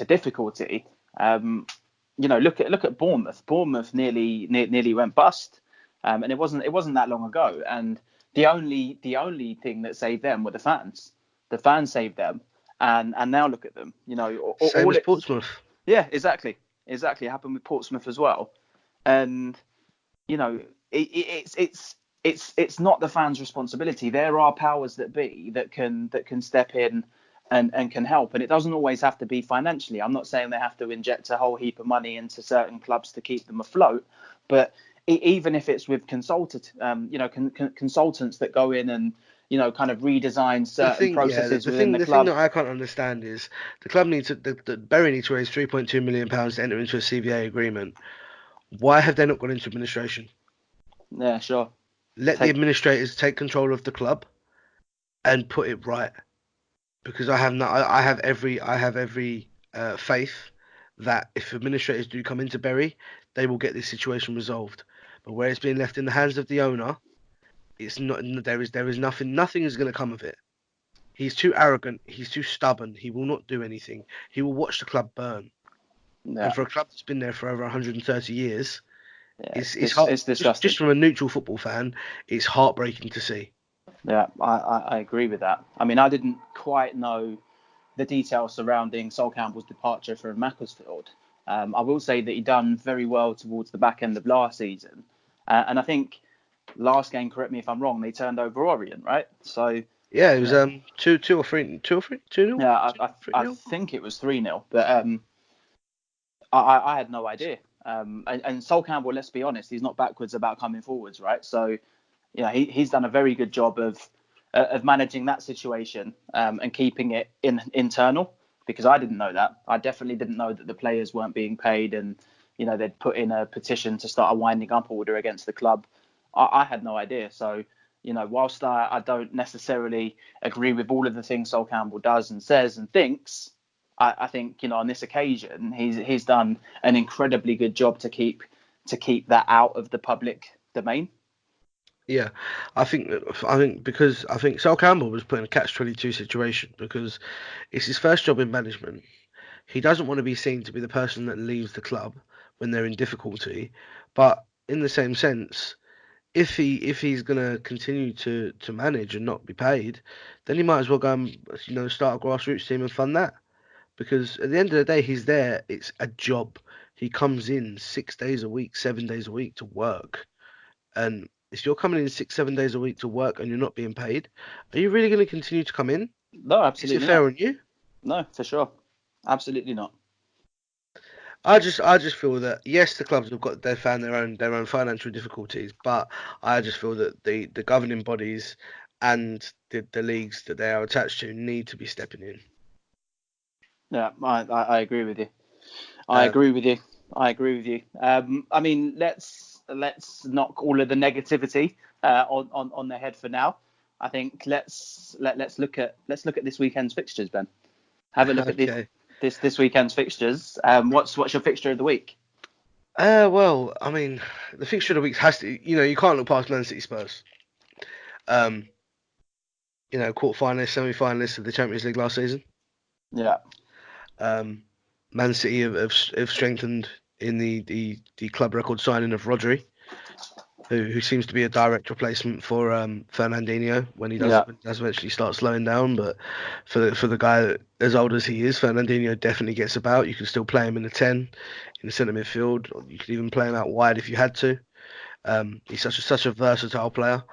[SPEAKER 2] difficulty, look at Bournemouth. Bournemouth nearly went bust, and it wasn't that long ago. And the only thing that saved them were the fans. The fans saved them, and now look at them.
[SPEAKER 1] Same as Portsmouth.
[SPEAKER 2] Yeah, exactly. It happened with Portsmouth as well, and it's not the fans' responsibility. There are powers that be that can step in and can help, and it doesn't always have to be financially. I'm not saying they have to inject a whole heap of money into certain clubs to keep them afloat, but even if it's with consultants that go in and kind of redesign certain processes within the club.
[SPEAKER 1] The thing that I can't understand is the club Bury needs to raise £3.2 million to enter into a CVA agreement. Why have they not gone into administration?
[SPEAKER 2] Yeah, sure.
[SPEAKER 1] Let the administrators take control of the club and put it right. Because I have every faith that if administrators do come into Bury, they will get this situation resolved. But where it's being left in the hands of the owner, it's not. There is nothing. Nothing is going to come of it. He's too arrogant. He's too stubborn. He will not do anything. He will watch the club burn. Yeah. And for a club that's been there for over 130 years, it's disgusting. Just from a neutral football fan, it's heartbreaking to see.
[SPEAKER 2] Yeah, I agree with that. I mean, I didn't quite know the details surrounding Sol Campbell's departure from Macclesfield. I will say that he done very well towards the back end of last season, and I think last game, correct me if I'm wrong, they turned over Orient, right? So
[SPEAKER 1] yeah, it was 2-0.
[SPEAKER 2] Yeah, I think it was 3-0, but I had no idea. And Sol Campbell, let's be honest, he's not backwards about coming forwards, right? So he's done a very good job of of managing that situation and keeping it internal, because I didn't know that. I definitely didn't know that the players weren't being paid, and they'd put in a petition to start a winding up order against the club. I had no idea. So whilst I don't necessarily agree with all of the things Sol Campbell does and says and thinks, I think on this occasion he's done an incredibly good job to keep that out of the public domain.
[SPEAKER 1] Yeah, I think because I think Sal Campbell was put in a catch-22 situation because it's his first job in management. He doesn't want to be seen to be the person that leaves the club when they're in difficulty, but in the same sense, if he's gonna continue to manage and not be paid, then he might as well go and start a grassroots team and fund that. Because at the end of the day, he's there. It's a job. He comes in 6 days a week, 7 days a week to work. And if you're coming in 6, 7 days a week to work and you're not being paid, are you really going to continue to come in?
[SPEAKER 2] No,
[SPEAKER 1] Is it
[SPEAKER 2] absolutely
[SPEAKER 1] fair
[SPEAKER 2] not.
[SPEAKER 1] on you?
[SPEAKER 2] No, for sure. Absolutely not.
[SPEAKER 1] I just feel that yes, the clubs have got they found their own financial difficulties, but I just feel that the governing bodies and the leagues that they are attached to need to be stepping in.
[SPEAKER 2] Yeah, I agree with you. I
[SPEAKER 1] Um,
[SPEAKER 2] agree with you. I agree with you. I mean, let's knock all of the negativity on their head for now. I think let's look at this weekend's fixtures, Ben. Have a look at
[SPEAKER 1] okay.
[SPEAKER 2] this weekend's fixtures. What's your fixture of the week?
[SPEAKER 1] Well, I mean, the fixture of the week has to, you can't look past Man City Spurs. Um, quarter-finalists, semi-finalists of the Champions League last season.
[SPEAKER 2] Yeah.
[SPEAKER 1] Man City have strengthened in the club record signing of Rodri, who seems to be a direct replacement for Fernandinho when he does eventually start slowing down. But for the guy as old as he is, Fernandinho definitely gets about. You can still play him in the 10, in the centre midfield. Or you could even play him out wide if you had to. He's such a versatile player.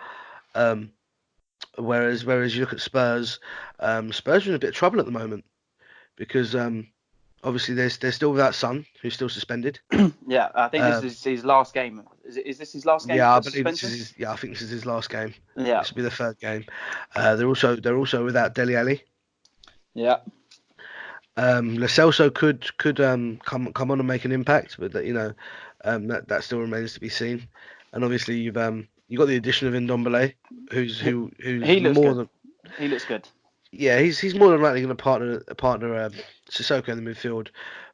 [SPEAKER 1] Whereas you look at Spurs, Spurs are in a bit of trouble at the moment because obviously they're still without Son, who's still suspended.
[SPEAKER 2] Yeah, I think this is his last game. Is this his last game?
[SPEAKER 1] Yeah, I
[SPEAKER 2] for
[SPEAKER 1] believe
[SPEAKER 2] suspension?
[SPEAKER 1] I think this is his last game.
[SPEAKER 2] Yeah.
[SPEAKER 1] This will be the third game. They're also without Dele Alli.
[SPEAKER 2] Yeah.
[SPEAKER 1] Lo Celso could come on and make an impact, but that still remains to be seen. And obviously you've got the addition of Ndombele, who's
[SPEAKER 2] He looks
[SPEAKER 1] more
[SPEAKER 2] good.
[SPEAKER 1] than
[SPEAKER 2] He looks good.
[SPEAKER 1] yeah, he's more than likely going to partner Sissoko in the midfield.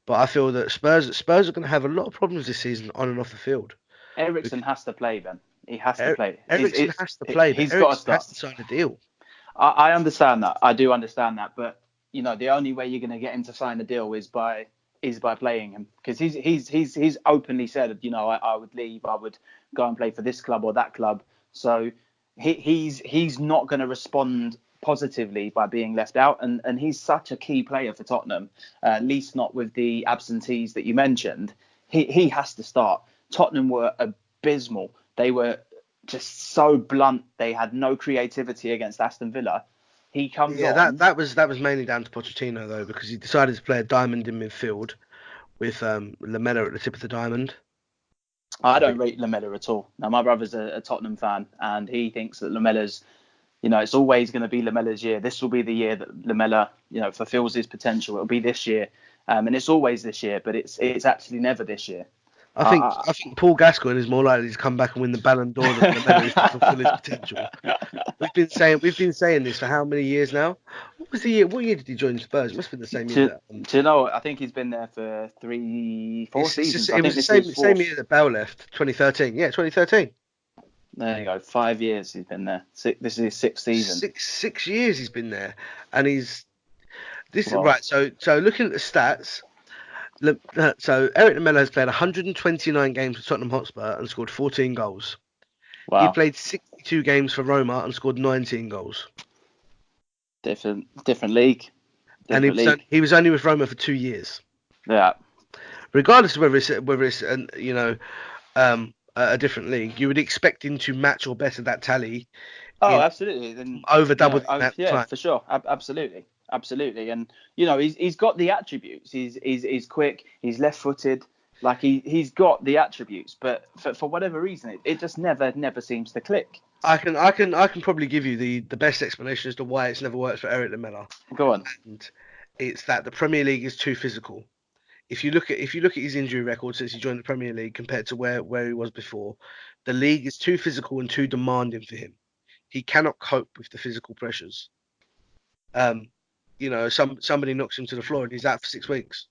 [SPEAKER 1] But I feel that Spurs are going to have a lot of problems this season on and off the field.
[SPEAKER 2] Ericsson has to play, Ben. He has to play.
[SPEAKER 1] Ericsson has to play, but
[SPEAKER 2] He's got to
[SPEAKER 1] Ericsson has
[SPEAKER 2] start.
[SPEAKER 1] to sign a deal.
[SPEAKER 2] I understand that. I do understand that, but the only way you're going to get him to sign a deal is by playing him, because he's openly said, I would leave, I would go and play for this club or that club. So he's not going to respond positively by being left out, and he's such a key player for Tottenham, at least not with the absentees that you mentioned. He has to start. Tottenham were abysmal. They were just so blunt. They had no creativity against Aston Villa. He comes on.
[SPEAKER 1] That was mainly down to Pochettino though, because he decided to play a diamond in midfield with Lamela at the tip of the diamond.
[SPEAKER 2] I don't rate Lamela at all. Now, my brother's a Tottenham fan, and he thinks that Lamela's, it's always going to be Lamela's year. This will be the year that Lamela, fulfills his potential. It'll be this year, and it's always this year, but it's actually never this year.
[SPEAKER 1] I think Paul Gascoigne is more likely to come back and win the Ballon d'Or than Lamela is to fulfil his potential. We've been saying this for how many years now? What year did he join Spurs? It must have been the same year.
[SPEAKER 2] Do you know? I think he's been there for 4 seasons.
[SPEAKER 1] It was the same year that Bale left, 2013. Yeah, 2013.
[SPEAKER 2] There you go. 5 years he's been there. This is his 6th season.
[SPEAKER 1] Six years he's been there, and right. So looking at the stats. So Eric Lamela has played 129 games for Tottenham Hotspur and scored 14 goals.
[SPEAKER 2] Wow.
[SPEAKER 1] He played 62 games for Roma and scored 19 goals.
[SPEAKER 2] Different league.
[SPEAKER 1] He was only with Roma for 2 years.
[SPEAKER 2] Yeah.
[SPEAKER 1] Regardless of whether it's a different league, you would expect him to match or better that tally.
[SPEAKER 2] Oh, absolutely. Then
[SPEAKER 1] over double that time.
[SPEAKER 2] For sure. Absolutely. And he's got the attributes. He's quick. He's left-footed. Like he's got the attributes, but for whatever reason, it just never seems to click.
[SPEAKER 1] I can probably give you the best explanation as to why it's never worked for Eric Lamela,
[SPEAKER 2] Go on.
[SPEAKER 1] and it's that the Premier League is too physical. If you look at his injury record since he joined the Premier League compared to where he was before, the league is too physical and too demanding for him. He cannot cope with the physical pressures. Um, somebody knocks him to the floor and he's out for 6 weeks.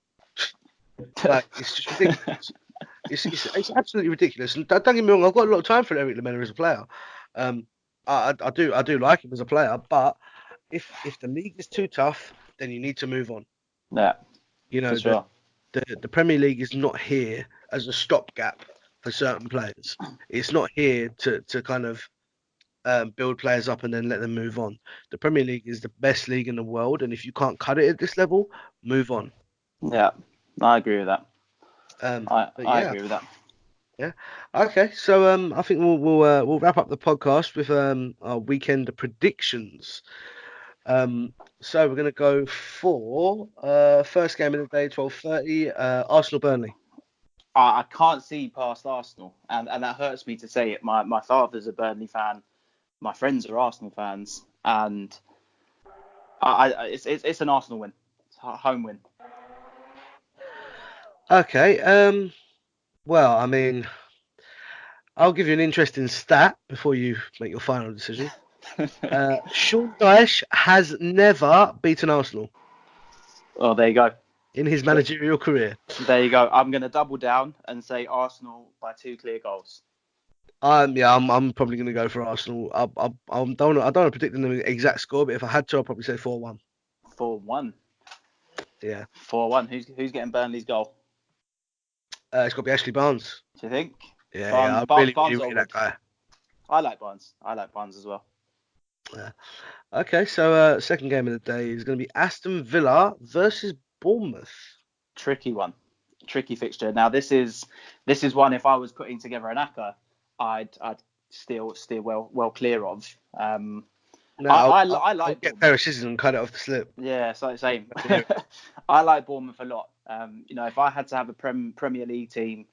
[SPEAKER 1] Like it's just ridiculous. It's absolutely ridiculous. And don't get me wrong, I've got a lot of time for Eric Lamela as a player. Um, I do like him as a player, but if the league is too tough, then you need to move on.
[SPEAKER 2] Yeah,
[SPEAKER 1] You
[SPEAKER 2] for
[SPEAKER 1] know,
[SPEAKER 2] sure.
[SPEAKER 1] the Premier League is not here as a stopgap for certain players. It's not here to kind of build players up and then let them move on. The Premier League is the best league in the world, and if you can't cut it at this level, move on.
[SPEAKER 2] Yeah, I agree with that.
[SPEAKER 1] But
[SPEAKER 2] I
[SPEAKER 1] yeah,
[SPEAKER 2] agree with that.
[SPEAKER 1] yeah. Okay, so I think we'll wrap up the podcast with our weekend predictions. So we're gonna go for first game of the day, 12:30, Arsenal Burnley.
[SPEAKER 2] I can't see past Arsenal, and that hurts me to say it. My father's a Burnley fan. My friends are Arsenal fans, and it's an Arsenal win. It's a home win.
[SPEAKER 1] Okay. Well, I mean, I'll give you an interesting stat before you make your final decision. Sean Dyche has never beaten Arsenal
[SPEAKER 2] Oh, there you go.
[SPEAKER 1] in his managerial career.
[SPEAKER 2] There you go. I'm going to double down and say Arsenal by 2 clear goals.
[SPEAKER 1] Yeah, I'm probably going to go for Arsenal. I don't want to predict the exact score, but if I had to, I'd probably say 4-1.
[SPEAKER 2] 4-1.
[SPEAKER 1] Yeah.
[SPEAKER 2] 4-1. Who's getting Burnley's goal?
[SPEAKER 1] It's got to be Ashley Barnes.
[SPEAKER 2] Do you think?
[SPEAKER 1] Yeah, I really, really
[SPEAKER 2] Barnes
[SPEAKER 1] rate
[SPEAKER 2] or
[SPEAKER 1] that
[SPEAKER 2] Wood?
[SPEAKER 1] guy.
[SPEAKER 2] I like Barnes. I like Barnes as well.
[SPEAKER 1] Yeah. Okay, so second game of the day is going to be Aston Villa versus Bournemouth.
[SPEAKER 2] Tricky one. Tricky fixture. Now this is one, if I was putting together an ACCA, I'd steer well clear of.
[SPEAKER 1] No,
[SPEAKER 2] I
[SPEAKER 1] I'll
[SPEAKER 2] like
[SPEAKER 1] get a pair of
[SPEAKER 2] Bournemouth.
[SPEAKER 1] scissors and cut it off the slip.
[SPEAKER 2] Yeah, so same. I like Bournemouth a lot. If I had to have a Premier League team,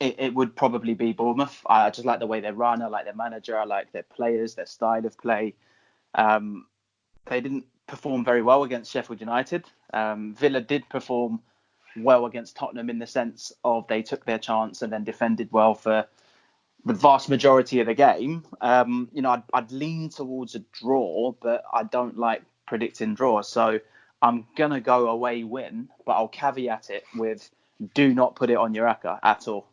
[SPEAKER 2] it would probably be Bournemouth. I just like the way they run. I like their manager. I like their players, their style of play. Um, they didn't perform very well against Sheffield United. Villa did perform well against Tottenham in the sense of they took their chance and then defended well for the vast majority of the game. I'd lean towards a draw, but I don't like predicting draws. So I'm going to go away win, but I'll caveat it with do not put it on your ACCA at all.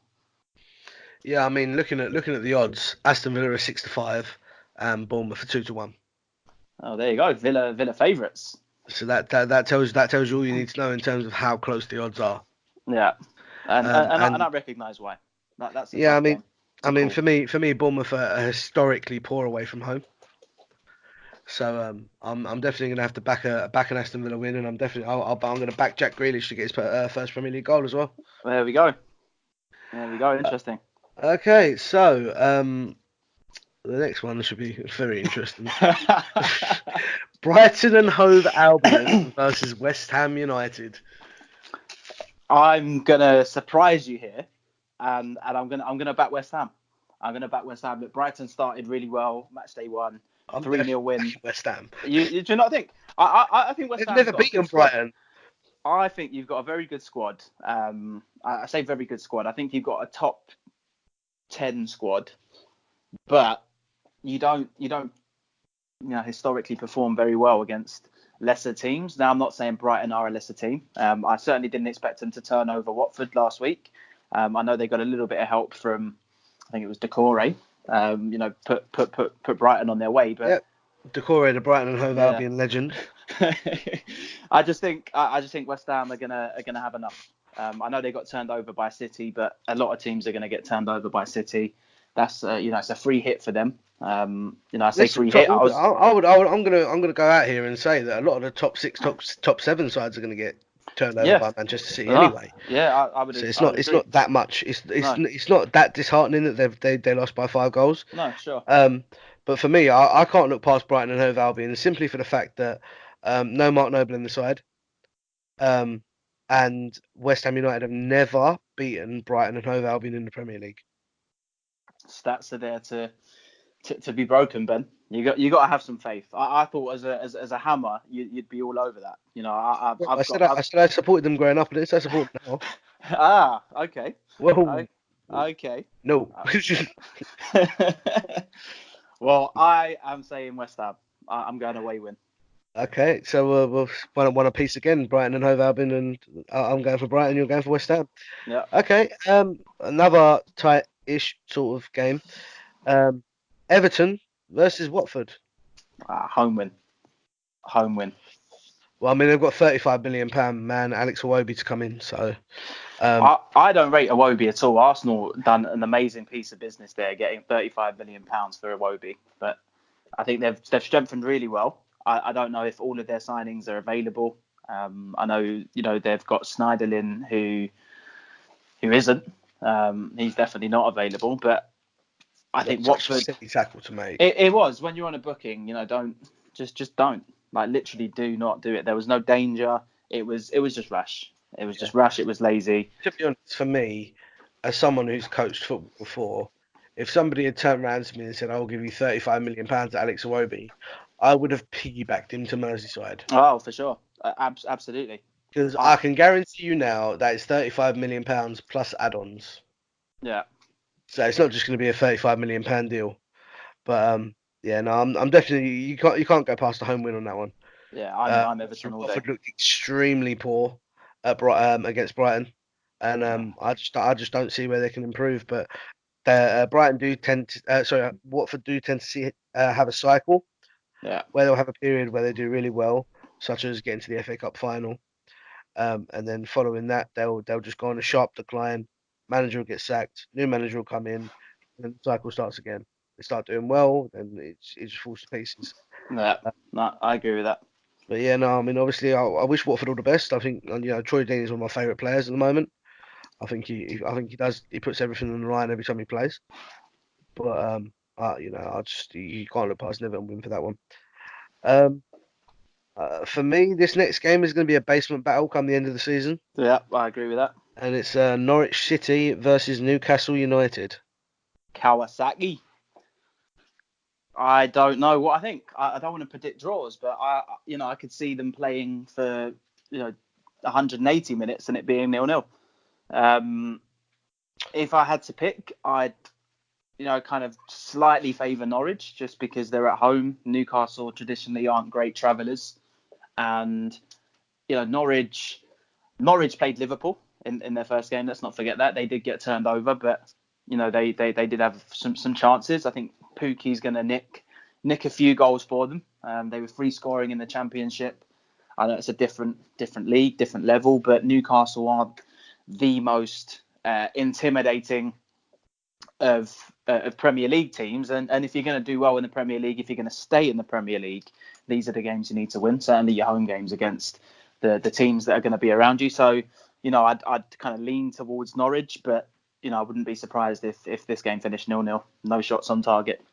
[SPEAKER 1] Yeah, I mean, looking at the odds, Aston Villa are 6-5, and Bournemouth are 2-1.
[SPEAKER 2] Oh, there you go. Villa favourites.
[SPEAKER 1] So that tells you all you need to know in terms of how close the odds are.
[SPEAKER 2] Yeah. And
[SPEAKER 1] Um,
[SPEAKER 2] and, I, and
[SPEAKER 1] and
[SPEAKER 2] I recognise why. That's a
[SPEAKER 1] yeah, I
[SPEAKER 2] tough
[SPEAKER 1] mean,
[SPEAKER 2] game to call.
[SPEAKER 1] for me, Bournemouth are historically poor away from home. So I'm definitely gonna have to back an Aston Villa win, and I'm gonna back Jack Grealish to get his first Premier League goal as well.
[SPEAKER 2] There we go.
[SPEAKER 1] Uh,
[SPEAKER 2] Interesting.
[SPEAKER 1] Okay, so the next one should be very interesting. Brighton and Hove Albion versus West Ham United.
[SPEAKER 2] I'm gonna surprise you here, and I'm gonna back West Ham. I'm gonna back West Ham. But Brighton started really well. Match day one,
[SPEAKER 1] I'm
[SPEAKER 2] 3-0
[SPEAKER 1] definitely
[SPEAKER 2] win.
[SPEAKER 1] backing West Ham.
[SPEAKER 2] You do not think? I think West
[SPEAKER 1] They've
[SPEAKER 2] Ham's
[SPEAKER 1] never
[SPEAKER 2] got a
[SPEAKER 1] beaten
[SPEAKER 2] good squad.
[SPEAKER 1] Brighton.
[SPEAKER 2] I think you've got a very good squad. I say very good squad. I think you've got a top 10 squad, but you don't historically perform very well against lesser teams. Now I'm not saying Brighton are a lesser team. I certainly didn't expect them to turn over Watford last week. I know they got a little bit of help from, I think it was Decore. Put Brighton on their way, but
[SPEAKER 1] Yep. Decore, the Brighton and Hove
[SPEAKER 2] yeah.
[SPEAKER 1] Albion legend.
[SPEAKER 2] I just think West Ham are gonna have enough. I know they got turned over by City, but a lot of teams are gonna get turned over by City. That's it's a free hit for them. I say
[SPEAKER 1] Listen,
[SPEAKER 2] free hit.
[SPEAKER 1] I'm gonna go out here and say that a lot of the top six, top seven sides are gonna get turned over
[SPEAKER 2] Yeah,
[SPEAKER 1] by Manchester City anyway.
[SPEAKER 2] I would.
[SPEAKER 1] So
[SPEAKER 2] I would
[SPEAKER 1] it's
[SPEAKER 2] agree.
[SPEAKER 1] not that much.
[SPEAKER 2] No,
[SPEAKER 1] It's not that disheartening that they lost by 5 goals.
[SPEAKER 2] no, sure.
[SPEAKER 1] But for me, I can't look past Brighton and Hove Albion simply for the fact that no Mark Noble in the side. And West Ham United have never beaten Brighton and Hove Albion in the Premier League.
[SPEAKER 2] Stats are there to be broken, Ben. You got to have some faith. I thought as a hammer, you'd be all over that.
[SPEAKER 1] Well,
[SPEAKER 2] I've
[SPEAKER 1] I
[SPEAKER 2] got.
[SPEAKER 1] said I supported them growing up, and I support them now.
[SPEAKER 2] Okay.
[SPEAKER 1] Well,
[SPEAKER 2] Okay.
[SPEAKER 1] no.
[SPEAKER 2] Well, I am saying West Ham. I'm going away win.
[SPEAKER 1] Okay, so we'll one apiece again, Brighton and Hove Albion, and I'm going for Brighton, you're going for West Ham.
[SPEAKER 2] Yeah.
[SPEAKER 1] Okay, another tight-ish sort of game. Everton versus Watford.
[SPEAKER 2] Home win. Home win.
[SPEAKER 1] Well, I mean they've got £35 million man Alex Iwobi to come in, so
[SPEAKER 2] I don't rate Iwobi at all. Arsenal done an amazing piece of business there, getting £35 million for Iwobi, but I think they've strengthened really well. I don't know if all of their signings are available. I know they've got Schneiderlin who isn't. He's definitely not available, but I think
[SPEAKER 1] such a
[SPEAKER 2] Watford.
[SPEAKER 1] silly tackle to make.
[SPEAKER 2] It was when you're on a booking, don't just don't literally do not do it. There was no danger. It was just rash. It was just rash. It was lazy.
[SPEAKER 1] To be honest, for me, as someone who's coached football before, if somebody had turned around to me and said, "I'll give you £35 million to Alex Iwobi," I would have piggybacked him to Merseyside.
[SPEAKER 2] Oh, for sure, absolutely.
[SPEAKER 1] Because I can guarantee you now that it's £35 million plus add-ons.
[SPEAKER 2] Yeah.
[SPEAKER 1] So it's not just going to be a £35 million deal. But yeah, no, I'm definitely you can't go past the home win on that one.
[SPEAKER 2] Yeah, I'm Everton all day.
[SPEAKER 1] Watford looked extremely poor at against Brighton, and I just don't see where they can improve. But Brighton do tend to, Watford do tend to have a cycle where they'll have a period where they do really well, such as getting to the FA Cup final, and then following that they'll just go on a sharp decline. Manager will get sacked, new manager will come in, and then the cycle starts again. They start doing well, then it just falls to pieces.
[SPEAKER 2] Yeah, no, I agree with that.
[SPEAKER 1] But yeah, no, I mean, obviously, I wish Watford all the best. I think, Troy Deeney is one of my favourite players at the moment. I think he puts everything on the line every time he plays. But you can't look past Liverpool and win for that one. For me, this next game is going to be a basement battle come the end of the season.
[SPEAKER 2] Yeah, I agree with that.
[SPEAKER 1] And it's Norwich City versus Newcastle United.
[SPEAKER 2] Kawasaki. I don't know what I think. I don't want to predict draws, but I could see them playing for 180 minutes and it being 0-0. If I had to pick, I'd kind of slightly favour Norwich just because they're at home. Newcastle traditionally aren't great travellers, and Norwich played Liverpool in their first game. Let's not forget that they did get turned over, but they did have some chances. I think Pukki's going to nick a few goals for them. They were free scoring in the Championship. I know it's a different league, different level, but Newcastle aren't the most intimidating of Premier League teams. And if you're going to do well in the Premier League, if you're going to stay in the Premier League, these are the games you need to win. Certainly your home games against the teams that are going to be around you. So, I'd kind of lean towards Norwich, but I wouldn't be surprised if this game finished 0-0, no shots on target.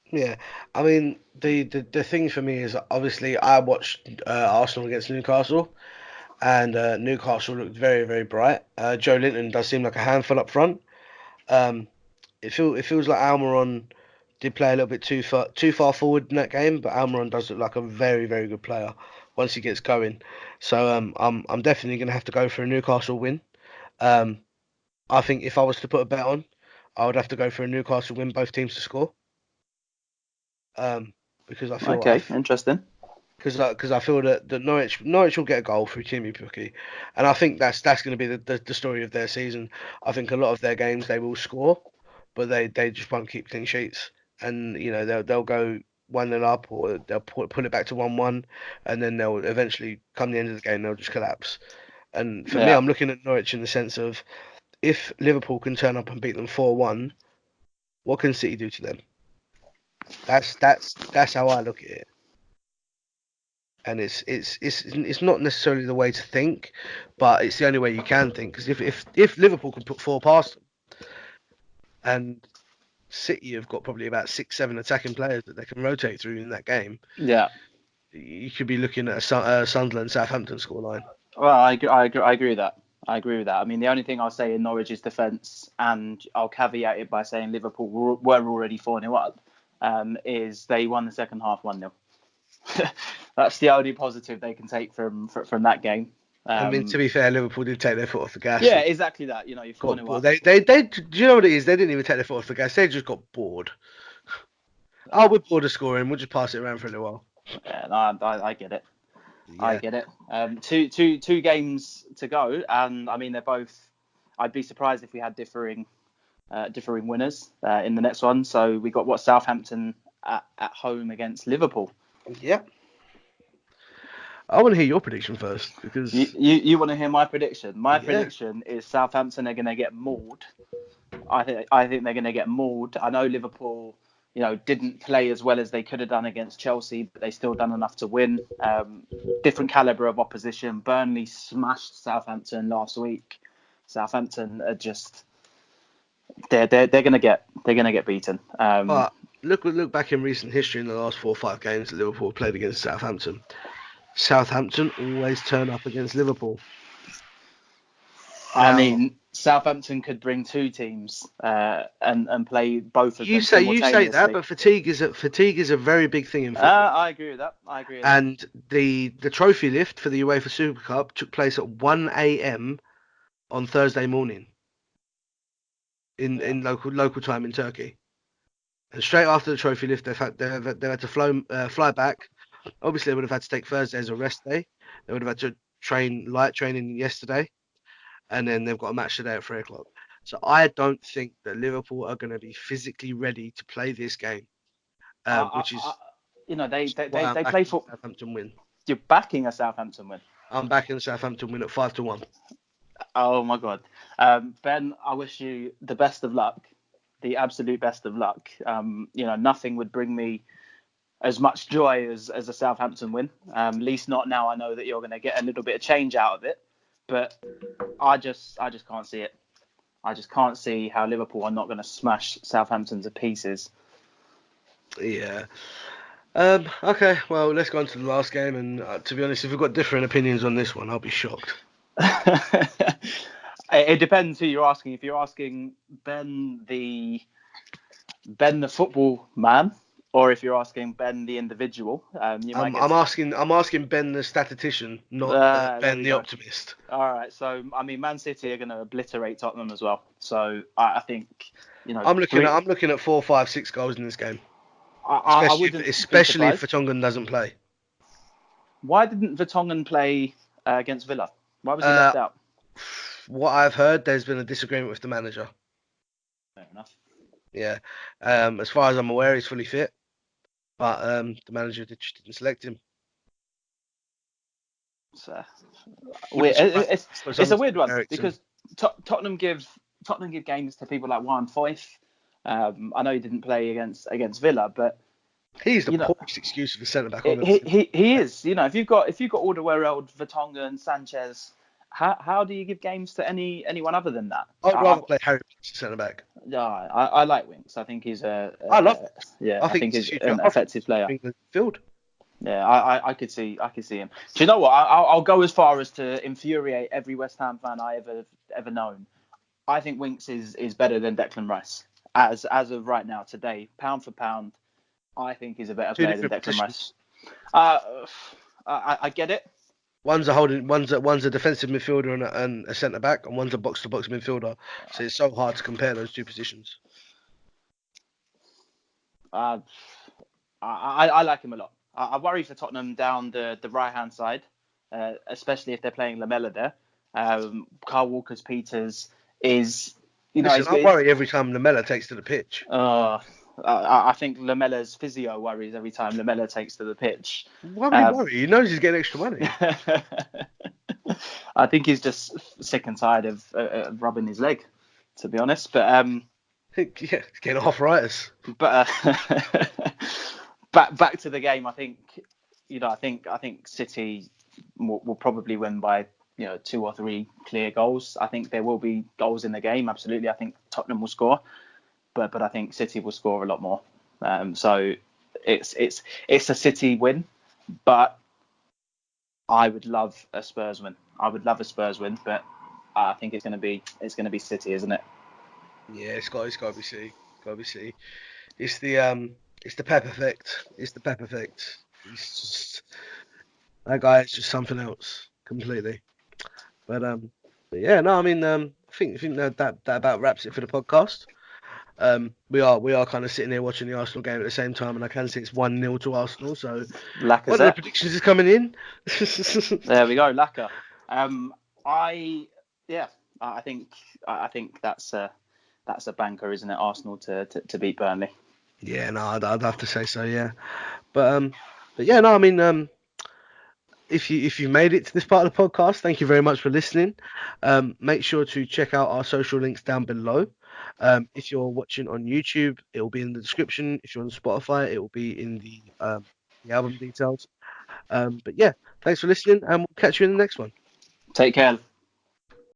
[SPEAKER 1] Yeah, I mean the thing for me is obviously I watched Arsenal against Newcastle, and Newcastle looked very, very bright. Joe Linton does seem like a handful up front. It feels like Almiron did play a little bit too far forward in that game, but Almiron does look like a very, very good player once he gets going. So I'm definitely going to have to go for a Newcastle win. I think if I was to put a bet on, I would have to go for a Newcastle win, both teams to score. Because I feel
[SPEAKER 2] Interesting.
[SPEAKER 1] Because I feel that Norwich will get a goal through Timmy Pukki, and I think that's going to be the story of their season. I think a lot of their games they will score, but they just won't keep clean sheets, and they'll go 1-0 up, or they'll pull it back to 1-1, and then they'll eventually come the end of the game they'll just collapse. And for me, I'm looking at Norwich in the sense of if Liverpool can turn up and beat them 4-1, what can City do to them? That's how I look at it. And it's not necessarily the way to think, but it's the only way you can think. Because if Liverpool can put 4 past them, and City have got probably about 6-7 attacking players that they can rotate through in that game, you could be looking at a Sunderland Southampton scoreline.
[SPEAKER 2] Well, I agree with that. I mean, the only thing I'll say in Norwich's defence, and I'll caveat it by saying Liverpool were already 4-0 up. is they won the second half 1-0. That's the only positive they can take from that game.
[SPEAKER 1] I mean, to be fair, Liverpool did take their foot off the gas.
[SPEAKER 2] Yeah, exactly that. You're 4-0 up.
[SPEAKER 1] They, do you know what it is? They didn't even take their foot off the gas. They just got bored. We're bored of scoring. We'll just pass it around for a little while.
[SPEAKER 2] Yeah, no, I get it.
[SPEAKER 1] Yeah.
[SPEAKER 2] I get it. Two games to go, and I mean they're both. I'd be surprised if we had differing winners in the next one. So we got Southampton at home against Liverpool.
[SPEAKER 1] Yeah. I want to hear your prediction first because
[SPEAKER 2] you want to hear my prediction. My prediction is Southampton are going to get mauled. I think they're going to get mauled. I know Liverpool, didn't play as well as they could have done against Chelsea, but they still done enough to win. Different caliber of opposition. Burnley smashed Southampton last week. Southampton are just they're going to get beaten.
[SPEAKER 1] But look back in recent history in the last 4 or 5 games that Liverpool played against Southampton. Southampton always turn up against Liverpool.
[SPEAKER 2] I mean, Southampton could bring 2 teams and play both of them.
[SPEAKER 1] You say that, but fatigue is a very big thing in football.
[SPEAKER 2] I agree with that.
[SPEAKER 1] And the trophy lift for the UEFA Supercup took place at 1 a.m. on Thursday morning in local time in Turkey. And straight after the trophy lift, they had to fly back. Obviously, they would have had to take Thursday as a rest day. They would have had to train light training yesterday. And then they've got a match today at 3 o'clock. So I don't think that Liverpool are going to be physically ready to play this game, which is
[SPEAKER 2] they play for
[SPEAKER 1] Southampton win.
[SPEAKER 2] You're backing a Southampton win.
[SPEAKER 1] I'm backing a Southampton win at 5-1.
[SPEAKER 2] Oh my God, Ben! I wish you the best of luck, the absolute best of luck. Nothing would bring me as much joy as a Southampton win. At least not now. I know that you're going to get a little bit of change out of it. But I just can't see it. I just can't see how Liverpool are not going to smash Southampton to pieces.
[SPEAKER 1] Yeah. Okay, well, let's go on to the last game. And to be honest, if we've got different opinions on this one, I'll be shocked.
[SPEAKER 2] It depends who you're asking. If you're asking Ben the football man, or if you're asking Ben the individual, I'm
[SPEAKER 1] asking Ben the statistician, not Ben the optimist.
[SPEAKER 2] All right, so I mean, Man City are going to obliterate Tottenham as well. So I think
[SPEAKER 1] I'm looking at 4, 5, 6 goals in this game. Especially if Vertonghen doesn't play.
[SPEAKER 2] Why didn't Vertonghen play against Villa? Why was he left out?
[SPEAKER 1] What I've heard, there's been a disagreement with the manager.
[SPEAKER 2] Fair enough.
[SPEAKER 1] Yeah. As far as I'm aware, he's fully fit. But the manager just didn't select him.
[SPEAKER 2] It's a weird one because Tottenham give games to people like Warren Foyth. I know he didn't play against Villa, but
[SPEAKER 1] he's the poorest excuse for centre back.
[SPEAKER 2] He is. If you've got Alderweireld, Vertonghen, Sanchez, how do you give games to anyone other than that?
[SPEAKER 1] I'd rather play Harry Winks centre back.
[SPEAKER 2] Yeah, I like Winks. I think he's
[SPEAKER 1] I love it.
[SPEAKER 2] Yeah, I think he's an effective player.
[SPEAKER 1] Field.
[SPEAKER 2] Yeah, I could see him. Do you know what? I'll go as far as to infuriate every West Ham fan I ever known. I think Winks is better than Declan Rice as of right now today, pound for pound. I think he's a better player than Declan Rice. I get it.
[SPEAKER 1] One's a defensive midfielder and a centre back, and one's a box to box midfielder. So it's so hard to compare those two positions.
[SPEAKER 2] I like him a lot. I worry for Tottenham down the right hand side, especially if they're playing Lamela there. Carl Walker-Peters is,
[SPEAKER 1] I worry every time Lamela takes to the pitch.
[SPEAKER 2] I think Lamella's physio worries every time Lamela takes to the pitch.
[SPEAKER 1] Why would he worry? He knows he's getting extra money.
[SPEAKER 2] I think he's just sick and tired of rubbing his leg, to be honest. But
[SPEAKER 1] yeah, getting arthritis.
[SPEAKER 2] But back to the game. I think I think City will probably win by 2 or 3 clear goals. I think there will be goals in the game. Absolutely. I think Tottenham will score. But I think City will score a lot more. So it's a City win, but I would love a Spurs win. But I think it's going to be City, isn't it?
[SPEAKER 1] Yeah, it's got to be City. It's the It's the Pep effect. It's the Pep effect. It's just that guy is just something else completely. But but yeah, no, I mean, I think that about wraps it for the podcast. We are kind of sitting here watching the Arsenal game at the same time, and I can see it's 1-0 to Arsenal. So one of the
[SPEAKER 2] Lacazette.
[SPEAKER 1] predictions is coming in.
[SPEAKER 2] There we go, Laka. I yeah, I think that's a banker, isn't it? Arsenal to beat Burnley.
[SPEAKER 1] Yeah, no, I'd have to say so. Yeah, but yeah, no, I mean, if you made it to this part of the podcast, thank you very much for listening. Make sure to check out our social links down below. If you're watching on YouTube, it will be in the description. If you're on Spotify, it will be in the album details. But yeah, thanks for listening, and we'll catch you in the next one.
[SPEAKER 2] Take care.